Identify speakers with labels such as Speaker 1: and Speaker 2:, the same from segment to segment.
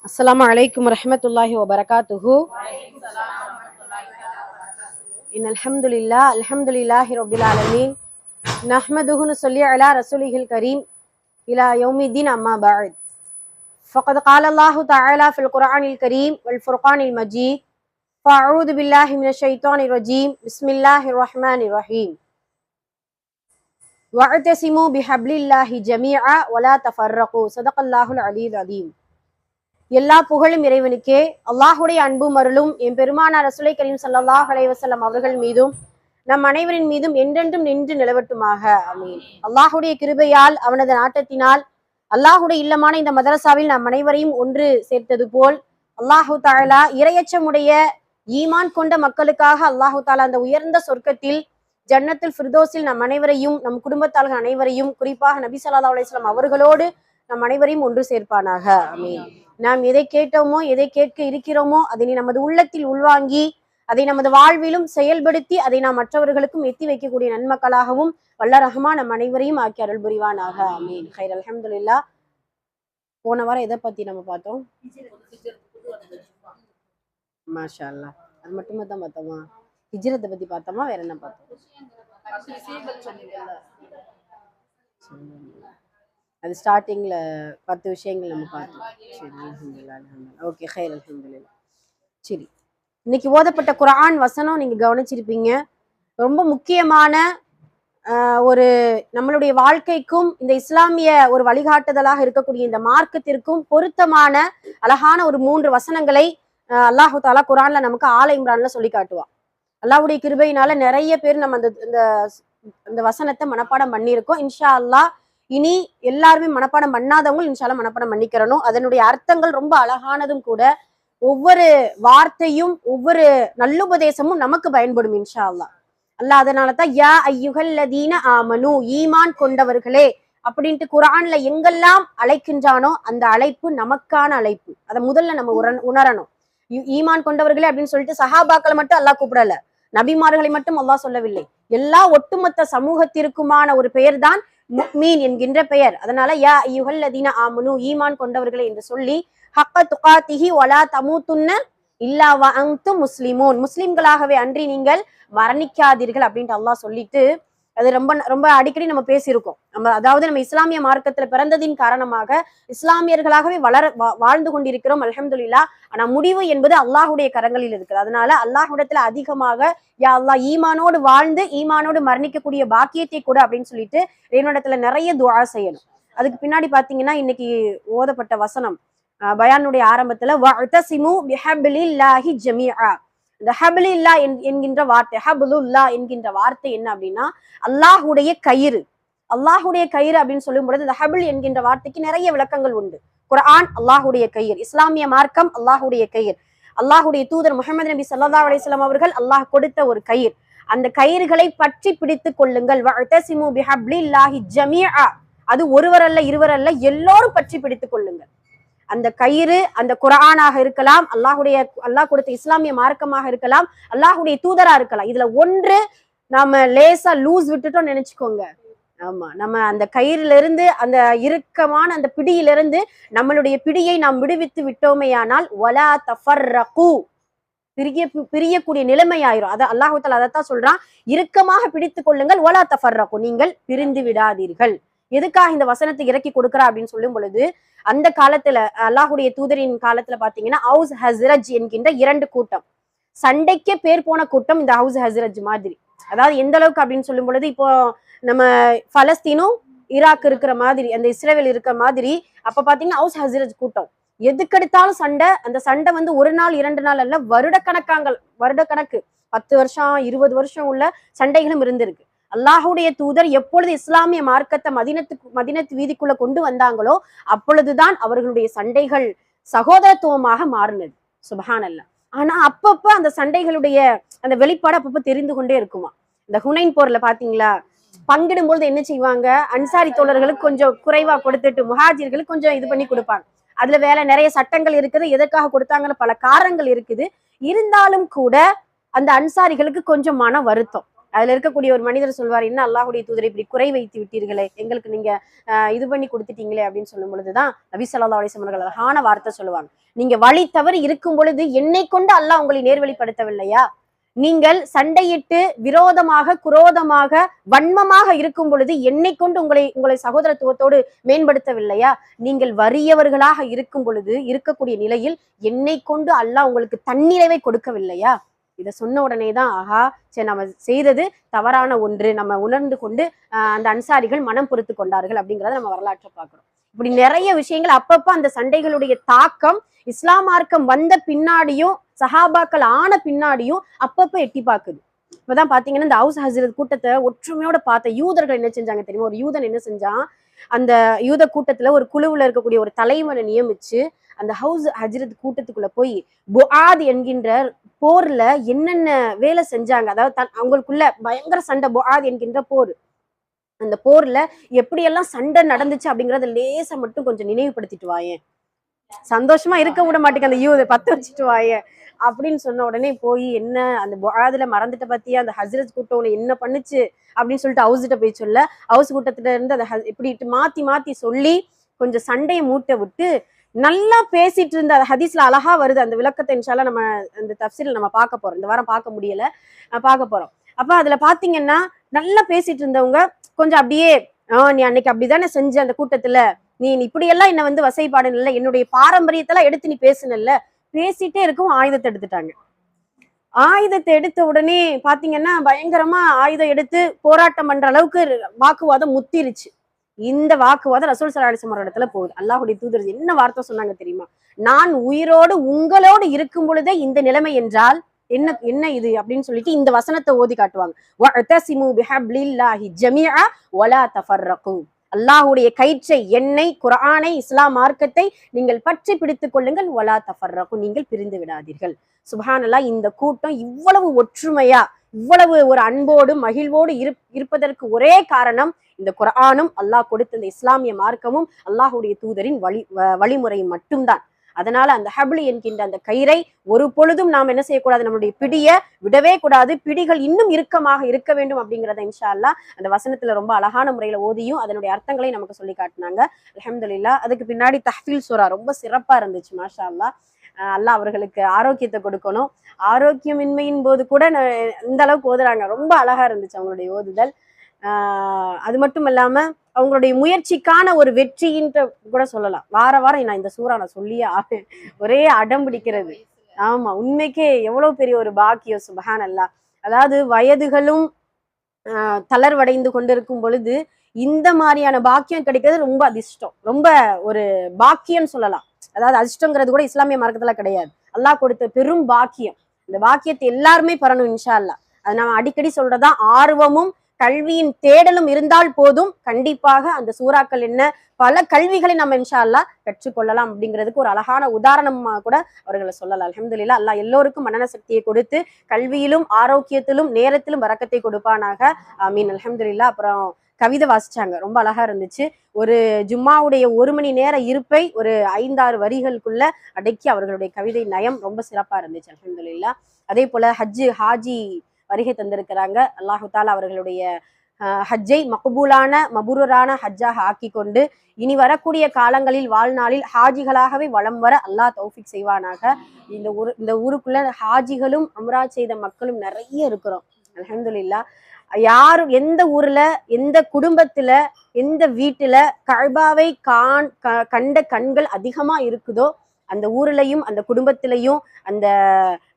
Speaker 1: Assalamu alaikum warahmatullahi wabarakatuhu. Alhamdulillahi rabbil alamin. Nahmaduhu nusalli ala rasulihil kareem ila yawmiddin amma ba'd. Faqad qala Allahu ta'ala fil Qur'anil kareem wal furqanil majid. Fa'udhu billahi minash shaitanir rajim. Bismillahir rahmanir rahim. Wa'tasimu bihablillahi jami'a wa la tafarraqu. Sadaqallahul aliyyul azim. எல்லா புகழும் இறைவனுக்கே. அல்லாஹுடைய அன்பும் அருளும் என் பெருமானார் ரசூலை கரீம் ஸல்லல்லாஹு அலைஹி வஸல்லம் அவர்கள் மீதும் நம் அனைவரின் மீதும் என்றென்றும் நின்று நிலவட்டுமாக. ஆமீன். அல்லாஹுடைய கிருபையால் அவனது நாட்டத்தினால் அல்லாஹுடைய இல்லமான இந்த மதரசாவில் நம் அனைவரையும் ஒன்று சேர்த்தது போல் அல்லாஹு தாலா இரையச்சமுடைய ஈமான் கொண்ட மக்களுக்காக அல்லாஹு தாலா அந்த உயர்ந்த சொர்க்கத்தில் ஜன்னத்துல் ஃபிர்தோஸில் நம் அனைவரையும் நம் குடும்பத்தார்கள் அனைவரையும் குறிப்பாக நபி ஸல்லல்லாஹு அலைஹி வஸல்லம் அவர்களோடு நம் அனைவரையும் ஒன்று சேர்ப்பானாக. ஆமீன். நாம் எதை கேட்டோமோ எதை கேட்க இருக்கிறோமோ அதனை நமது உள்ளத்தில் உள்வாங்கி அதை நமது வாழ்விலும் செயல்படுத்தி அதை நாம் மற்றவர்களுக்கும் எத்தி வைக்கக்கூடிய நன்மக்களாகவும் வல்ல ரஹ்மான் நம் அனைவரையும் ஆக்கி அருள் புரிவானாக. ஆமீன். ஹைர். அல்ஹம்துலில்லாஹ். போன வாரம் எதை பத்தி நம்ம பார்த்தோம்? மாஷா அல்லாஹ். அது மட்டுமே தான் பார்த்தோமா? ஹிஜ்ரத்தை பத்தி பார்த்தோமா? வேற என்ன பார்த்தோம்? அது ஸ்டார்டிங்ல 10 விஷயங்கள் நம்ம பார்த்தோம். சரி, அல்ஹம்துலில்லாஹ். ஓகே, ஹைர். அல்ஹம்துலில்லாஹ். சரி, இன்னைக்கு ஓதப்பட்ட குர்ஆன் வசனம் நீங்க கவனிச்சிருப்பீங்க. ரொம்ப முக்கியமான ஒரு நம்மளுடைய வாழ்க்கைக்கும் இந்த இஸ்லாமிய ஒரு வழிகாட்டுதலாக இருக்கக்கூடிய இந்த மார்க்கத்திற்கும் பொருத்தமான அழகான ஒரு 3 வசனங்களை அல்லாஹு தாலா குர்ஆன்ல நமக்கு ஆல இம்ரான்ல சொல்லி காட்டுவா. அல்லாஹ்வுடைய கிருபையினால நிறைய பேர் நம்ம அந்த வசனத்தை மனப்பாடம் பண்ணியிருக்கோம். இன்ஷா அல்லாஹ் இனி எல்லாருமே மனப்பாடம் பண்ணாதவங்க இன்ஷா அல்லாஹ் மனப்பாடம் பண்ணிக்கிறணும். அதனுடைய அர்த்தங்கள் ரொம்ப அழகானதும் கூட. ஒவ்வொரு வார்த்தையும் ஒவ்வொரு நல்லுபதேசமும் நமக்கு பயன்படும் இன்ஷா அல்லாஹ். அல்லாஹ் அதனாலதான் யா ஐயுஹல்லதீன ஆமனு, ஈமான் கொண்டவர்களே அப்படின்ட்டு குர்ஆன்ல எங்கெல்லாம் அழைக்கின்றானோ அந்த அழைப்பு நமக்கான அழைப்பு. அதை முதல்ல நம்ம உணரணும். ஈமான் கொண்டவர்களே அப்படின்னு சொல்லிட்டு சஹாபாக்களை மட்டும் அல்லாஹ் கூப்பிடல, நபிமார்களை மட்டும் அல்லாஹ் சொல்லவில்லை. எல்லா ஒட்டுமொத்த சமூகத்திற்குமான ஒரு பெயர் தான் முஃமின் என்கின்ற பெயர். அதனால யா ஐயுஹல்லதீன ஆமனு, ஈமான் கொண்டவர்களே என்று சொல்லி ஹக்க துகாத்திஹி வலா தமூதுன்ன இல்லா வ அன்தும் முஸ்லிமூன், முஸ்லிம்களாகவே அன்றி நீங்கள் மரணிக்காதீர்கள் அப்படின்ட்டு அல்லாஹ் சொல்லிட்டு அது ரொம்ப ரொம்ப அடிக்கடி நம்ம பேசியிருக்கோம். அதாவது நம்ம இஸ்லாமிய மார்க்கத்துல பிறந்ததின் காரணமாக இஸ்லாமியர்களாகவே வாழ்ந்து கொண்டிருக்கிறோம் அல்ஹம்துலில்லாஹ். ஆனா முடிவு என்பது அல்லாஹுடைய கரங்களில் இருக்குது. அதனால அல்லாஹ்விடத்துல அதிகமாக யா அல்லாஹ் ஈமானோடு வாழ்ந்து ஈமானோடு மரணிக்கக்கூடிய பாக்கியத்தை கூட அப்படின்னு சொல்லிட்டு என்னோடத்துல நிறைய துஆ செய்யணும். அதுக்கு பின்னாடி பாத்தீங்கன்னா இன்னைக்கு ஓதப்பட்ட வசனம் பயானுடைய ஆரம்பத்துல வஅதஸிமு பிஹப்லில்லாஹி ஜமீஆ. இந்த ஹப்லில்லா என்கின்ற வார்த்தை, ஹப்லுல்லா என்கின்ற வார்த்தை என்ன அப்படின்னா அல்லாஹுடைய கயிறு. அல்லாஹுடைய கயிறு அப்படின்னு சொல்லும் பொழுது இந்த ஹபிள் என்கின்ற வார்த்தைக்கு நிறைய விளக்கங்கள் உண்டு. குர்ஆன் அல்லாஹுடைய கயிறு, இஸ்லாமிய மார்க்கம் அல்லாஹுடைய கயிறு, அல்லாஹுடைய தூதர் முஹம்மது நபி ஸல்லல்லாஹு அலைஹி வஸல்லம் அவர்கள் அல்லாஹ் கொடுத்த ஒரு கயிறு. அந்த கயிறுகளை பற்றி பிடித்துக் கொள்ளுங்கள். வஅதஸிமு பிஹப்லில்லாஹி ஜமீஆ. அது ஒருவர் அல்ல இருவர் அல்ல, எல்லோரும் பற்றி பிடித்துக் கொள்ளுங்கள். அந்த கயிறு அந்த குர்ஆனாக இருக்கலாம், அல்லாஹ் கொடுத்த இஸ்லாமிய மார்க்கமாக இருக்கலாம், அல்லாஹுடைய தூதரா இருக்கலாம். இதுல ஒன்று நாம லேசா லூஸ் விட்டுட்டோம் நினைச்சுக்கோங்க. ஆமா, நம்ம அந்த கயிறுல இருந்து அந்த இறுக்கமான அந்த பிடியிலிருந்து நம்மளுடைய பிடியை நாம் விடுவித்து விட்டோமேயானால் வலா தஃபர்ரகு, பிரியக்கூடிய நிலைமை ஆயிரும். அத அல்லாஹ் தஆலா அதைத்தான் சொல்றான், இறுக்கமாக பிடித்துக் கொள்ளுங்கள், வலா தஃபர்ரகு, நீங்கள் பிரிந்து விடாதீர்கள். எதுக்காக இந்த வசனத்தை இறக்கி கொடுக்குறா அப்படின்னு சொல்லும் பொழுது அந்த காலத்துல அல்லாஹுடைய தூதரின் காலத்துல பாத்தீங்கன்னா ஹவுஸ் ஹஸ்ரஜ் என்கின்ற 2 கூட்டம், சண்டைக்கே பேர் போன கூட்டம் இந்த ஹவுஸ் ஹஸ்ரஜ் மாதிரி. அதாவது எந்த அளவுக்கு அப்படின்னு சொல்லும் பொழுது இப்போ நம்ம பலஸ்தீனும் ஈராக் இருக்கிற மாதிரி, அந்த இஸ்ரேல் இருக்கிற மாதிரி அப்ப பாத்தீங்கன்னா ஹவுஸ் ஹஸ்ரஜ் கூட்டம். எதுக்கெடுத்தாலும் சண்டை. அந்த சண்டை வந்து 1 நாள் 2 நாள் அல்ல, வருடக்கணக்கு 10 வருஷம் 20 வருஷம் உள்ள சண்டைகளும் இருந்திருக்கு. அல்லாஹுடைய தூதர் எப்பொழுது இஸ்லாமிய மார்க்கத்தை மதீனத்து வீதிக்குள்ள கொண்டு வந்தாங்களோ அப்பொழுதுதான் அவர்களுடைய சண்டைகள் சகோதரத்துவமாக மாறினது. சுப்ஹானல்லாஹ். ஆனா அப்பப்ப அந்த சண்டைகளுடைய அந்த வெளிப்பாடு அப்பப்ப தெரிந்து கொண்டே இருக்குமா. இந்த ஹுனைன் போர்ல பாத்தீங்களா, பங்கிடும் பொழுது என்ன செய்வாங்க, அன்சாரி தோழர்களுக்கு கொஞ்சம் குறைவா கொடுத்துட்டு முஹாஜிர்களுக்கு கொஞ்சம் இது பண்ணி கொடுப்பாங்க. அதுல வேற நிறைய சட்டங்கள் இருக்குது, எதற்காக கொடுத்தாங்கன்னு பல காரணங்கள் இருக்குது. இருந்தாலும் கூட அந்த அன்சாரிகளுக்கு கொஞ்சம் மன வருத்தம். அதுல இருக்கக்கூடிய ஒரு மனிதர் சொல்வார், என்ன அல்லாஹுடைய தூதரை இப்படி குறை வைத்து விட்டீர்களே, எங்களுக்கு நீங்க இது பண்ணி கொடுத்துட்டீங்களே அப்படின்னு சொல்லும் பொழுதுதான் நபி ஸல்லல்லாஹு அலைஹி வஸல்லம் அழகான வார்த்தை சொல்லுவாங்க, நீங்க வழி தவறி இருக்கும் பொழுது என்னை கொண்டு அல்லாஹ் உங்களை நேர்வழிப்படுத்தவில்லையா? நீங்கள் சண்டையிட்டு விரோதமாக குரோதமாக வன்மமாக இருக்கும் பொழுது என்னை கொண்டு உங்களை சகோதரத்துவத்தோடு மேம்படுத்தவில்லையா? நீங்கள் வறியவர்களாக இருக்கும் பொழுது இருக்கக்கூடிய நிலையில் என்னை கொண்டு அல்லாஹ் உங்களுக்கு தன்னிறைவை கொடுக்கவில்லையா? இதை சொன்ன உடனேதான் ஆஹா, சரி நம்ம செய்தது தவறான ஒன்று, நம்ம உணர்ந்து கொண்டு அந்த அன்சாரிகள் மனம் பொறுத்து கொண்டார்கள் அப்படிங்கிறத நம்ம வரலாற்றை பார்க்கிறோம். இப்படி நிறைய விஷயங்கள் அப்பப்ப அந்த சண்டைகளுடைய தாக்கம் இஸ்லாம் மார்க்கம் வந்த பின்னாடியும் சஹாபாக்கள் ஆன பின்னாடியும் அப்பப்ப எட்டி பார்க்குது. இப்பதான் பாத்தீங்கன்னா இந்த ஹவுஸ் ஹஜ்ரத் கூட்டத்தை ஒற்றுமையோட பார்த்த யூதர்கள் என்ன செஞ்சாங்க தெரியுமா? ஒரு யூதன் என்ன செஞ்சான், அந்த யூத கூட்டத்துல ஒரு குழுவுல இருக்கக்கூடிய ஒரு தலைவனை நியமிச்சு அந்த ஹவுஸ் ஹஜ்ரத் கூட்டத்துக்குள்ள போய் புஆத் என்கின்ற போர்ல என்னென்ன வேலை செஞ்சாங்க, அதாவது அவங்களுக்குள்ள பயங்கர சண்டை, புஆத் என்கின்ற போர், அந்த போர்ல எப்படியெல்லாம் சண்டை நடந்துச்சு அப்படிங்கறத லேசா மட்டும் கொஞ்சம் நினைவுபடுத்திட்டு வாயேன், சந்தோஷமா இருக்க விட மாட்டேங்க அந்த யூத பத்த வச்சுட்டு வாயேன் அப்படின்னு சொன்ன உடனே போய் என்ன அந்த புஆதுல மறந்துட்ட பத்தியா, அந்த ஹஜ்ரத் கூட்டம் என்ன பண்ணுச்சு அப்படின்னு சொல்லிட்டு ஹவுஸ்கிட்ட போய் சொல்ல, ஹவுஸ் கூட்டத்துல இருந்து அதை இப்படி மாத்தி மாத்தி சொல்லி கொஞ்சம் சண்டையை மூட்டை விட்டு நல்லா பேசிட்டு இருந்த அந்த ஹதீஸ்ல அழகா வருது. அந்த விளக்கத்தை இன்ஷால்லா நம்ம இந்த தஃப்சீர்ல நம்ம பார்க்க போறோம். இந்த வாரம் பார்க்க முடியல, பார்க்க போறோம். அப்ப அதுல பாத்தீங்கன்னா நல்லா பேசிட்டு இருந்தவங்க கொஞ்சம் அப்படியே நீ அன்னைக்கு அப்படிதானே செஞ்ச அந்த கூட்டத்துல, நீ இப்படியெல்லாம் என்ன வசைப்பாடுல என்னுடைய பாரம்பரியத்தெல்லாம் எடுத்து நீ பேசுனல்ல, பேசிட்டே இருக்கும் ஆயுதத்தை எடுத்துட்டாங்க. ஆயுதத்தை எடுத்த உடனே பாத்தீங்கன்னா பயங்கரமா ஆயுதம் எடுத்து போராட்டம் பண்ற அளவுக்கு வாக்குவாதம் முத்திருச்சு. இந்த வாக்குவாதம் ரசூல் ஸல்லல்லாஹு அலைஹி வஸல்லம் இடத்துல போகுது. அல்லாஹ்வுடைய தூதர் என்ன வார்த்தை சொன்னாங்க தெரியுமா? நான் உயிரோடு உங்களோடு இருக்கும் பொழுதே இந்த நிலைமை என்றால் என்ன இது அப்படின்னு சொல்லிட்டு இந்த வசனத்தை ஓதி காட்டுவாங்க. வஅதஸிமு பிஹப்லில்லாஹி ஜமீஆ வலா தஃபர்ரகு. அல்லாஹ்வுடைய கயிற்றை, எண்ணெய், குர்ஆனை, இஸ்லாம் மார்க்கத்தை நீங்கள் பற்றி பிடித்துக் கொள்ளுங்கள், வலா தஃபர்ரகு, நீங்கள் பிரிந்து விடாதீர்கள். சுப்ஹானல்லாஹ், இந்த கூட்டம் இவ்வளவு ஒற்றுமையா இவ்வளவு ஒரு அன்போடு மகிழ்வோடு இருப்பதற்கு ஒரே காரணம் இந்த குர்ஆனும் அல்லாஹ் கொடுத்த இந்த இஸ்லாமிய மார்க்கமும் அல்லாஹ்வுடைய தூதரின் வழிமுறையும் மட்டும்தான். அதனால அந்த ஹப்லி என்கின்ற அந்த கயிறை ஒரு பொழுதும் நாம் என்ன செய்யக்கூடாது, நம்மளுடைய பிடிய விடவே கூடாது, பிடிகள் இன்னும் இறுக்கமாக இருக்க வேண்டும் அப்படிங்கிறத இன்ஷா அல்லாஹ் அந்த வசனத்துல ரொம்ப அழகான முறையில ஓதியும் அதனுடைய அர்த்தங்களை நமக்கு சொல்லி காட்டினாங்க. அல்ஹம்துலில்லாஹ். அதுக்கு பின்னாடி தஹ்ஃபீல் சூரா ரொம்ப சிறப்பா இருந்துச்சு. மாஷா அல்லாஹ். அல்லாஹ் அவர்களுக்கு ஆரோக்கியத்தை கொடுக்கணும். ஆரோக்கியமின்மையின் போது கூட இந்த அளவுக்கு ஓதுறாங்க, ரொம்ப அழகா இருந்துச்சு அவங்களுடைய ஓதுதல். அது மட்டும் இல்லாம அவங்களுடைய முயற்சிக்கான ஒரு வெற்றின்ற கூட சொல்லலாம். வார வாரம் நான் இந்த சூறா நான் சொல்லியே ஆவேன், ஒரே அடம் பிடிக்கிறது. ஆமா, உண்மைக்கே எவ்வளவு பெரிய ஒரு பாக்கியம், சுப்ஹானல்லாஹ். அதாவது வயதுகளும் தளர்வடைந்து கொண்டிருக்கும் பொழுது இந்த மாதிரியான பாக்கியம் கிடைக்கிறது ரொம்ப அதிர்ஷ்டம், ரொம்ப ஒரு பாக்கியம் சொல்லலாம். அதாவது அதிர்ஷ்டங்கிறது கூட இஸ்லாமிய மார்க்கத்துல கிடையாது, அல்லாஹ் கொடுத்த பெரும் பாக்கியம். இந்த பாக்கியத்தை எல்லாருமே பெறணும் இன்ஷா அல்லாஹ். அது நம்ம அடிக்கடி சொல்றதா, ஆர்வமும் கல்வியின் தேடலும் இருந்தால் போதும், கண்டிப்பாக அந்த சூறாக்கள் என்ன பல கல்விகளை நம்ம இன்ஷா அல்லாஹ் கற்றுக்கொள்ளலாம் அப்படிங்கிறதுக்கு ஒரு அழகான உதாரணமா கூட அவர்களை சொல்லலாம். அல்ஹம்துலில்லாஹ். அல்லாஹ் எல்லோருக்கும் மனன சக்தியை கொடுத்து கல்வியிலும் ஆரோக்கியத்திலும் நேரத்திலும் வரக்கத்தை கொடுப்பானாக, ஆமீன். அல்ஹம்துலில்லாஹ். அப்புறம் கவிதை வாசிச்சாங்க, ரொம்ப அழகா இருந்துச்சு. ஒரு ஜும்மாவுடைய 1 மணி நேர இருப்பை ஒரு 5-6 வரிகளுக்குள்ள அடக்கி அவர்களுடைய கவிதை நயம் ரொம்ப சிறப்பா இருந்துச்சு. அல்ஹம்துலில்லாஹ். அதே போல ஹாஜி வருகை தந்திருக்கிறாங்க. அல்லாஹு தாலா அவர்களுடைய ஹஜ்ஜை மக்பூலான மபூரான ஹஜ்ஜாக ஆக்கி கொண்டு இனி வரக்கூடிய காலங்களில் வாழ்நாளில் ஹாஜிகளாகவே வலம் வர அல்லாஹ் தௌஃபிக் செய்வானாக. இந்த ஊருக்குள்ள ஹாஜிகளும் உம்ரா செய்த மக்களும் நிறைய இருக்கிறோம். அல்ஹம்துலில்லாஹ். யாரும் எந்த ஊர்ல எந்த குடும்பத்துல எந்த வீட்டுல கஅபாவை கண்ட கண்கள் அதிகமா இருக்குதோ அந்த ஊர்லயும் அந்த குடும்பத்திலையும் அந்த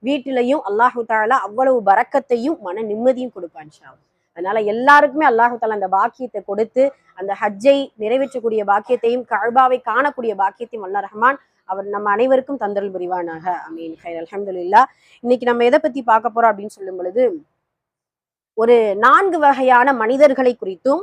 Speaker 1: வீட்டிலையும் அல்லாஹு தாலா அவ்வளவு பரக்கத்தையும் மன நிம்மதியும் கொடுப்பான் இன்ஷா அல்லாஹ். அதனால எல்லாருக்குமே அல்லாஹு தாலா அந்த பாக்கியத்தை கொடுத்து அந்த ஹஜ்ஜை நிறைவேற்றக்கூடிய பாக்கியத்தையும் கஅபாவை காணக்கூடிய பாக்கியத்தையும் அல்லாஹ் ரஹ்மான் அவர் நம்ம அனைவருக்கும் தந்தருள் புரிவானாக, ஆமீன். ஹைர். அல்ஹம்துலில்லாஹ். இன்னைக்கு நம்ம எதை பத்தி பார்க்க போறோம் அப்படின்னு சொல்லும் பொழுது, ஒரு 4 வகையான மனிதர்களை குறித்தும்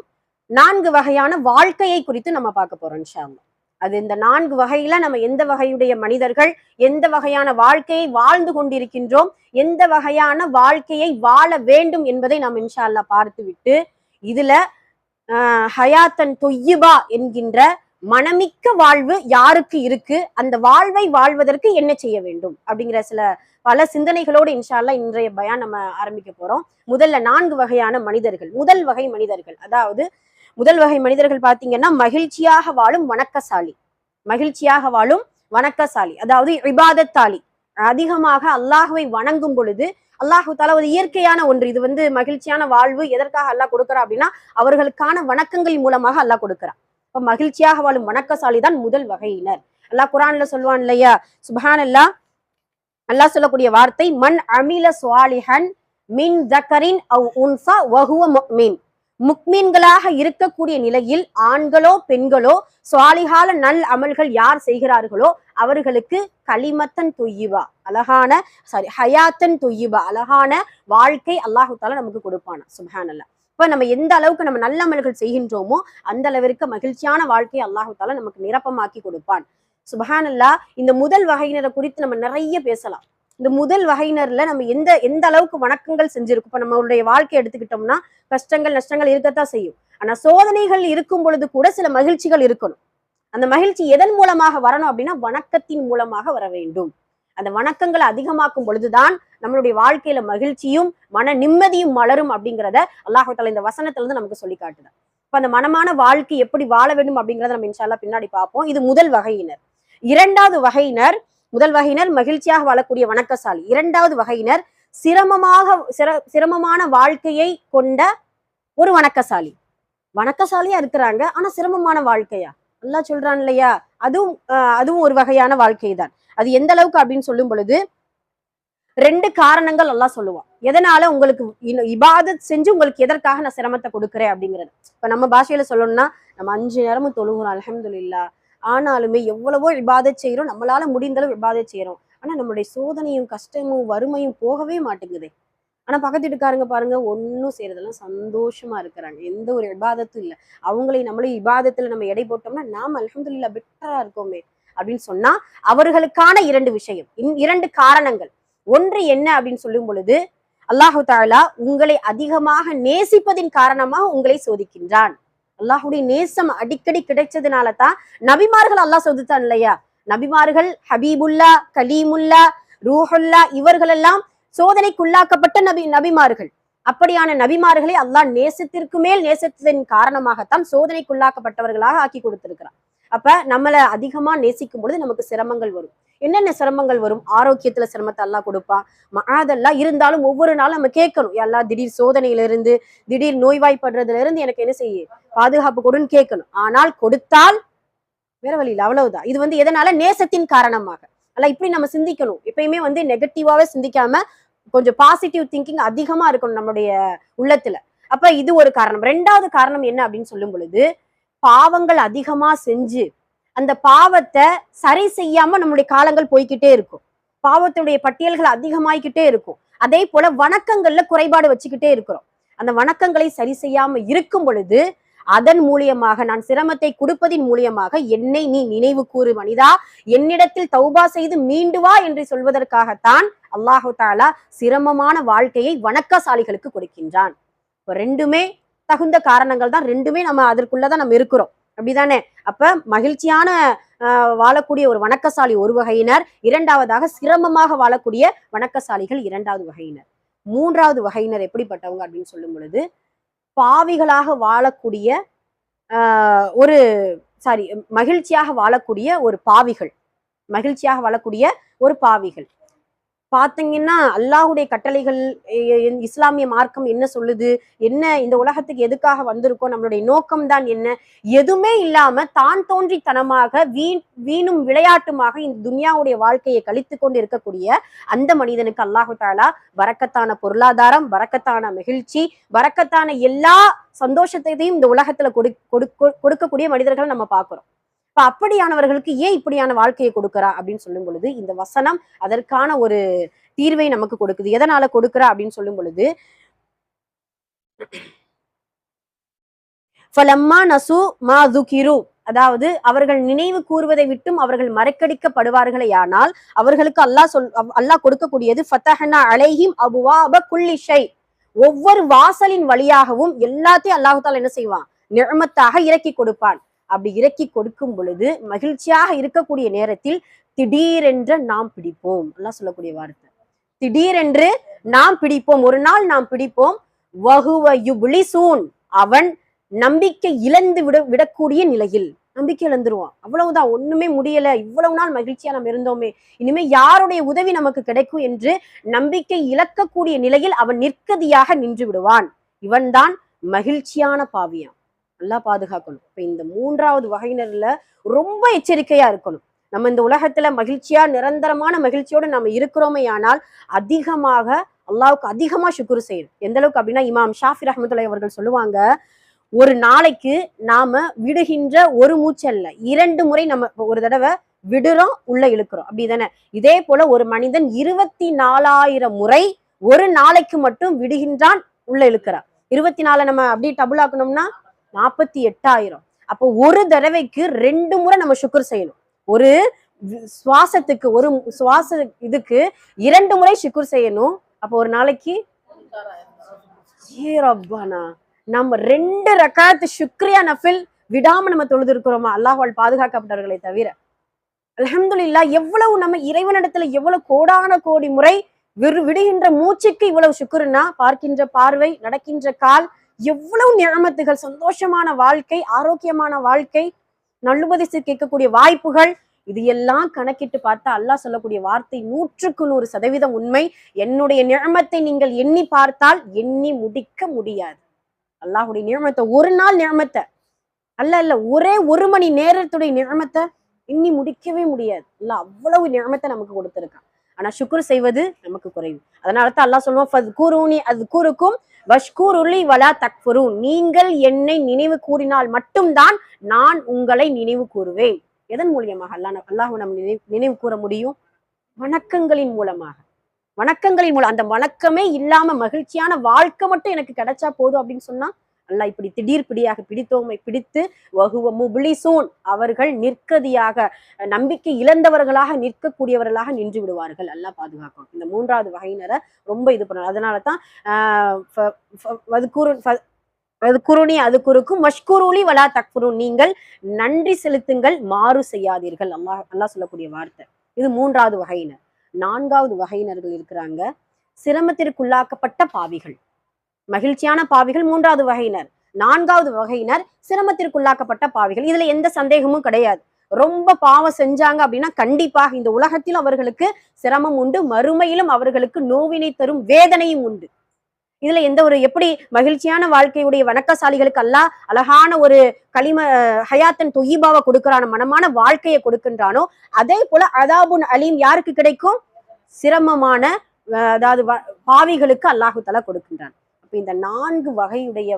Speaker 1: 4 வகையான வாழ்க்கையை குறித்து நம்ம பார்க்க போறோம் இன்ஷா அல்லாஹ். அது இந்த 4 வகையில நம்ம எந்த வகையுடைய மனிதர்கள், எந்த வகையான வாழ்க்கையை வாழ்ந்து கொண்டிருக்கின்றோம், எந்த வகையான வாழ்க்கையை வாழ வேண்டும் என்பதை நாம் இன்ஷா அல்லாஹ் பார்த்து விட்டு, இதுல ஹயாத்தன் தொய்யிபா என்கின்ற மனமிக்க வாழ்வு யாருக்கு இருக்கு, அந்த வாழ்வை வாழ்வதற்கு என்ன செய்ய வேண்டும் அப்படிங்கிற பல சிந்தனைகளோடு இன்ஷா அல்லாஹ் இன்றைய பயான் நம்ம ஆரம்பிக்க போறோம். முதல்ல 4 வகையான மனிதர்கள். முதல் வகை மனிதர்கள், அதாவது முதல் வகை மனிதர்கள் பாத்தீங்கன்னா மகிழ்ச்சியாக வாழும் வணக்கசாலி. மகிழ்ச்சியாக வாழும் வணக்கசாலி, அதாவது இபாதத்தாலி. அதிகமாக அல்லாஹுவை வணங்கும் பொழுது அல்லாஹு தாலா ஒரு இயற்கையான ஒன்று. இது மகிழ்ச்சியான வாழ்வு எதற்காக அல்லாஹ் கொடுக்குறா அப்படின்னா அவர்களுக்கான வணக்கங்கள் மூலமாக அல்லாஹ் கொடுக்குறான். இப்ப மகிழ்ச்சியாக வாழும் வணக்கசாலி தான் முதல் வகையினர். அல்லாஹ் குரான்ல சொல்லுவான் இல்லையா, சுப்ஹானல்லாஹ், அல்லாஹ் சொல்லக்கூடிய வார்த்தை மன் அமில ஸ்வாலிஹன் மின் தக்கரின் அவ் உன்சா வஹுவ முஃமின். முக்மீன்களாக இருக்கக்கூடிய நிலையில் ஆண்களோ பெண்களோ சுவாலிஹால நல் அமல்கள் யார் செய்கிறார்களோ அவர்களுக்கு கலிமத்தன் தொய்யிபா, அழகான ஹயாத்தன் தொய்யிபா, அழகான வாழ்க்கை அல்லாஹு தாலா நமக்கு கொடுப்பானா. சுப்ஹானல்லாஹ். இப்ப நம்ம எந்த அளவுக்கு நம்ம நல்ல அமல்கள் செய்கின்றோமோ அந்த அளவிற்கு மகிழ்ச்சியான வாழ்க்கையை அல்லாஹு தாலா நமக்கு நிரப்பமாக்கி கொடுப்பான். சுப்ஹானல்லாஹ். இந்த முதல் வகையினரை குறித்து நம்ம நிறைய பேசலாம். இந்த முதல் வகையினர்ல நம்ம எந்த அளவுக்கு வணக்கங்கள் செஞ்சிருக்கோம். இப்ப நம்மளுடைய வாழ்க்கை எடுத்துக்கிட்டோம்னா கஷ்டங்கள் நஷ்டங்கள் இருக்கத்தான் செய்யும். ஆனா சோதனைகள் இருக்கும் பொழுது கூட சில மகிழ்ச்சிகள் இருக்கணும். அந்த மகிழ்ச்சி எதன் மூலமாக வரணும் அப்படின்னா வணக்கத்தின் மூலமாக வர வேண்டும். அந்த வணக்கங்களை அதிகமாக்கும் பொழுதுதான் நம்மளுடைய வாழ்க்கையில மகிழ்ச்சியும் மன நிம்மதியும் மலரும் அப்படிங்கிறத அல்லாஹ் தஆலா இந்த வசனத்துல இருந்து நமக்கு சொல்லி காட்டுதான். இப்ப அந்த மனமான வாழ்க்கை எப்படி வாழ வேண்டும் அப்படிங்கிறத நம்ம இன்ஷா அல்லாஹ் பின்னாடி பார்ப்போம். இது முதல் வகையினர். இரண்டாவது வகையினர், முதல் வகையினர் மகிழ்ச்சியாக வாழக்கூடிய வணக்கசாலி. இரண்டாவது வகையினர் சிரமமான வாழ்க்கையை கொண்ட ஒரு வணக்கசாலி. வணக்கசாலியா இருக்கிறாங்க ஆனா சிரமமான வாழ்க்கையா அல்லாஹ் சொல்றான் இல்லையா, அதுவும் ஒரு வகையான வாழ்க்கை தான். அது எந்த அளவுக்கு அப்படின்னு சொல்லும் பொழுது 2 காரணங்கள் அல்லாஹ் சொல்லுவான். எதனால உங்களுக்கு இபாதத் செஞ்சு உங்களுக்கு எதற்காக நான் சிரமத்தை கொடுக்குறேன் அப்படிங்கிறது. இப்ப நம்ம பாஷையில சொல்லணும்னா நம்ம 5 நேரமும் தொழுகிறோம் அல்ஹம்துலில்லாஹ், ஆனாலுமே எவ்வளவோ இபாதத் செய்யறோம், நம்மளால முடிந்தளவு இபாதத் செய்யறோம். ஆனா நம்மளுடைய சோதனையும் கஷ்டமும் வறுமையும் போகவே மாட்டேங்குது. ஆனா பக்கத்து வீட்டுக்காரங்க பாருங்க ஒன்னும் செய்யறதெல்லாம் சந்தோஷமா இருக்கிறாங்க, எந்த ஒரு இபாதத்தும் இல்லை. அவங்களை நம்மளே இபாதத்துல நம்ம எடை போட்டோம்னா நாம அல்ஹம்துலில்லாஹ் பெட்டரா இருக்கோமே அப்படின்னு சொன்னா அவர்களுக்கான 2 விஷயம், 2 காரணங்கள். ஒன்று என்ன அப்படின்னு சொல்லும் பொழுது அல்லாஹு தஆலா உங்களை அதிகமாக நேசிப்பதின் காரணமாக உங்களை சோதிக்கின்றான். அல்லாஹுடைய நேசம் அடிக்கடி கிடைச்சதுனால தான் நபிமார்கள் அல்லாஹ் சோதித்தான் இல்லையா. நபிமார்கள் ஹபீபுல்லா, கலீமுல்லா, ரூஹுல்லா இவர்கள் எல்லாம் சோதனைக்குள்ளாக்கப்பட்ட நபிமார்கள். அப்படியான நபிமார்களை அல்லாஹ் நேசத்திற்கு மேல் நேசத்தின் காரணமாகத்தான் சோதனைக்குள்ளாக்கப்பட்டவர்களாக ஆக்கி கொடுத்திருக்கிறான். அப்ப நம்மளை அதிகமா நேசிக்கும் பொழுது நமக்கு சிரமங்கள் வரும். என்னென்ன சிரமங்கள் வரும்? ஆரோக்கியத்துல சிரமத்தை அல்லாஹ் கொடுப்பான். அதெல்லாம் இருந்தாலும் ஒவ்வொரு நாளும் நம்ம கேட்கணும், அல்லாஹ் திடீர் சோதனையில இருந்து திடீர் நோய்வாய்ப்படுறதுல இருந்து எனக்கு என்ன செய்ய பாதுகாப்பு கொடுன்னு கேட்கணும். ஆனால் கொடுத்தால் வேற வழியில் அவ்வளவுதான். இது எதனால? நேசத்தின் காரணமாக. அல்ல இப்படி நம்ம சிந்திக்கணும். எப்பயுமே நெகட்டிவாவே சிந்திக்காம கொஞ்சம் பாசிட்டிவ் திங்கிங் அதிகமா இருக்கணும் நம்மளுடைய உள்ளத்துல. அப்ப இது ஒரு காரணம். 2வது காரணம் என்ன அப்படின்னு சொல்லும் பொழுது பாவங்கள் அதிகமா செஞ்சு அந்த பாவத்தை சரி செய்யாம நம்மளுடைய காலங்கள் போய்கிட்டே இருக்கும். பாவத்துடைய பட்டியல்கள் அதிகமாயிக்கிட்டே இருக்கும். அதே போல வணக்கங்கள்ல குறைபாடு வச்சுக்கிட்டே இருக்கிறோம். அந்த வணக்கங்களை சரி செய்யாம இருக்கும் பொழுது அதன் மூலியமாக நான் சிரமத்தை கொடுப்பதின் மூலியமாக என்னை நீ நினைவு கூறு மனிதா, என்னிடத்தில் தௌபா செய்து மீண்டு வா என்று சொல்வதற்காகத்தான் அல்லாஹு தஆலா சிரமமான வாழ்க்கையை வணக்கசாலிகளுக்கு கொடுக்கின்றான். இப்ப 2மே தகுந்த காரணங்கள் தான். 2மே நம்ம அதற்குள்ளதான் நம்ம இருக்கிறோம், அப்படிதானே? அப்ப மகிழ்ச்சியான வாழக்கூடிய ஒரு வணக்கசாலி ஒரு வகையினர், 2வதாக சிரமமாக வாழக்கூடிய வணக்கசாலிகள் 2வது வகையினர். 3வது வகையினர் எப்படிப்பட்டவங்க அப்படின்னு சொல்லும் பொழுது பாவிகளாக வாழக்கூடிய ஒரு மகிழ்ச்சியாக வாழக்கூடிய ஒரு பாவிகள். மகிழ்ச்சியாக வாழக்கூடிய ஒரு பாவிகள் பாத்தீங்கன்னா அல்லாஹுடைய கட்டளைகள், இஸ்லாமிய மார்க்கம் என்ன சொல்லுது, என்ன இந்த உலகத்துக்கு எதுக்காக வந்திருக்கோம், நம்மளுடைய நோக்கம் தான் என்ன, எதுவுமே இல்லாம தான் தோன்றித்தனமாக வீணும் விளையாட்டுமாக இந்த துன்யாவுடைய வாழ்க்கையை கழித்து கொண்டு இருக்கக்கூடிய அந்த மனிதனுக்கு அல்லாஹு தஆலா பரக்கத்தான பொருளாதாரம், பரக்கத்தான மகிழ்ச்சி, பரக்கத்தான எல்லா சந்தோஷத்தையும் இந்த உலகத்துல கொடுக்கக்கூடிய மனிதர்களை நம்ம பார்க்கிறோம். இப்ப அப்படியானவர்களுக்கு ஏன் இப்படியான வாழ்க்கையை கொடுக்குறா அப்படின்னு சொல்லும் பொழுது இந்த வசனம் அதற்கான ஒரு தீர்வை நமக்கு கொடுக்குது. எதனால கொடுக்குறா அப்படின்னு சொல்லும் பொழுது ஃபலம்மா நசு மா துகிரு, அதாவது அவர்கள் நினைவு கூறுவதை விட்டும் அவர்கள் மறக்கடிக்கப்படுவார்களே ஆனால் அவர்களுக்கு அல்லாஹ் கொடுக்கக்கூடியது ஃபதஹ்னா அலைஹிம் அபுவாப குல்லி ஷை, ஒவ்வொரு வாசலின் வழியாகவும் எல்லாத்தையும் அல்லாஹ் தஆலா என்ன செய்வான், நிஅமத்தாக இறக்கி கொடுப்பான். அப்படி இறக்கி கொடுக்கும் பொழுது மகிழ்ச்சியாக இருக்கக்கூடிய நேரத்தில் திடீரென்று நாம் பிடிப்போம். அல்லாஹ் சொல்லக்கூடிய வார்த்தை, திடீரென்று நாம் பிடிப்போம், ஒரு நாள் நாம் பிடிப்போம். வஹுவ யுப்லிசூன், அவன் நம்பிக்கை இழந்து விடக்கூடிய நிலையில் நம்பிக்கை இழந்துருவான். அவ்வளவுதான், ஒண்ணுமே முடியல, இவ்வளவு நாள் மகிழ்ச்சியா நம்ம இருந்தோமே, இனிமே யாருடைய உதவி நமக்கு கிடைக்கும் என்று நம்பிக்கை இழக்கக்கூடிய நிலையில் அவன் நிற்கதியாக நின்று விடுவான். இவன்தான் மகிழ்ச்சியான பாவியான். நல்லா பாதுகாக்கணும். இப்ப இந்த மூன்றாவது வகையினர்ல ரொம்ப எச்சரிக்கையா இருக்கணும். நம்ம இந்த உலகத்துல மகிழ்ச்சியா நிரந்தரமான மகிழ்ச்சியோடு நம்ம இருக்கிறோமே, ஆனால் அதிகமாக அல்லாவுக்கு அதிகமா சுக்குரு செய்யணும். எந்த அளவுக்கு அப்படின்னா, இமாம் ஷாஃபி ரஹ்மத்துல்லாஹி அவர்கள் சொல்லுவாங்க, ஒரு நாளைக்கு நாம விடுகின்ற ஒரு மூச்சு அல்ல, 2 முறை நம்ம ஒரு தடவை விடுறோம், உள்ள இழுக்கிறோம், அப்படிதானே? இதே போல ஒரு மனிதன் 24,000 முறை ஒரு நாளைக்கு மட்டும் விடுகின்றான், உள்ள இழுக்கிறான். 24 நம்ம அப்படி டபுள் ஆக்கணும்னா 48,000. அப்போ ஒரு தடவைக்கு 2 முறை நம்ம சுக்குர் செய்யணும். ஒரு சுவாசத்துக்கு, ஒரு சுவாச இதுக்கு 2 முறை சுக்குர் செய்யணும். அப்போ ஒரு நாளைக்கு நம்ம 2 ரக்காத் சுக்ரியா நஃபில் விடாம நம்ம தொழுது இருக்கிறோமா? அல்லாஹ்வால் பாதுகாக்கப்பட்டவர்களை தவிர. அல்ஹம்துலில்லாஹ், எவ்வளவு நம்ம இறைவனிடத்துல எவ்வளவு கோடான கோடி முறை விடுகின்ற மூச்சுக்கு இவ்வளவு சுக்குருன்னா, பார்க்கின்ற பார்வை, நடக்கின்ற கால், எவ்வளவு நியமத்துகள், சந்தோஷமான வாழ்க்கை, ஆரோக்கியமான வாழ்க்கை, நல்லுபதேசி கேட்கக்கூடிய வாய்ப்புகள், இது எல்லாம் கணக்கிட்டு பார்த்தா அல்லாஹ் சொல்லக்கூடிய வார்த்தை 100% உண்மை. என்னுடைய நியமத்தை நீங்கள் எண்ணி பார்த்தால் எண்ணி முடிக்க முடியாது. அல்லாஹுடைய நியமத்தை, ஒரு நாள் நியமத்தை அல்ல, ஒரே 1 மணி நேரத்துடைய நியமத்தை எண்ணி முடிக்கவே முடியாது. அல்லாஹ் அவ்வளவு நியமத்தை நமக்கு கொடுத்திருக்கான். ஆனா சுக்ர் செய்வது நமக்கு குறைவு. அதனாலதான் அல்லாஹ் சொல்லுவோம், ஃபத்குரூனி அஸ்குருக்கும் வஷ்குருலி வலா தக்ஃபுரூன், நீங்கள் என்னை நினைவு கூறினால் மட்டும்தான் நான் உங்களை நினைவு கூறுவேன். எதன் மூலியமாக அல்லாஹ் நம்ம நினைவு கூற முடியும்? வணக்கங்களின் மூலமாக. வணக்கங்களின் மூலம். அந்த வணக்கமே இல்லாம மகிழ்ச்சியான வாழ்க்கை மட்டும் எனக்கு கிடைச்சா போதும் அப்படின்னு சொன்னா, அல்லாஹ் இப்படி திடீர் பிடியாக பிடித்தோமை பிடித்து வஹுவ முப்லிசூன், அவர்கள் நிற்கதியாக, நம்பிக்கை இழந்தவர்களாக, நிற்கக்கூடியவர்களாக நின்று விடுவார்கள். அல்லாஹ் பாதுகாக்கும். இந்த மூன்றாவது வகையினரை ரொம்ப இது பண்ணணும். அதனாலதான் குருணி அது குறுக்கும் மஷ்குருலி வலா தக்ஃபுரூன், நீங்கள் நன்றி செலுத்துங்கள், மாறு செய்யாதீர்கள். அல்லாஹ் சொல்லக்கூடிய வார்த்தை. இது மூன்றாவது வகையினர். 4வது வகையினர்கள் இருக்கிறாங்க, சிரமத்திற்குள்ளாக்கப்பட்ட பாவிகள். மகிழ்ச்சியான பாவிகள் 3வது வகையினர். 4வது வகையினர் சிரமத்திற்குள்ளாக்கப்பட்ட பாவிகள். இதுல எந்த சந்தேகமும் கிடையாது. ரொம்ப பாவம் செஞ்சாங்க அப்படின்னா கண்டிப்பாக இந்த உலகத்தில் அவர்களுக்கு சிரமம் உண்டு, மறுமையிலும் அவர்களுக்கு நோவினை தரும் வேதனையும் உண்டு. இதுல எந்த ஒரு, எப்படி மகிழ்ச்சியான வாழ்க்கையுடைய வணக்கசாலிகளுக்கு அல்லாஹ் அழகான ஒரு ஹயாத்தன் தொய்யிபாவை கொடுக்கிறானோ, மனமான வாழ்க்கையை கொடுக்கின்றானோ, அதே போல அதாபுன் அலீம் யாருக்கு கிடைக்கும்? சிரமமான, அதாவது பாவிகளுக்கு அல்லாஹு தஆலா கொடுக்கின்றான். அப்ப இந்த 4 வகையுடைய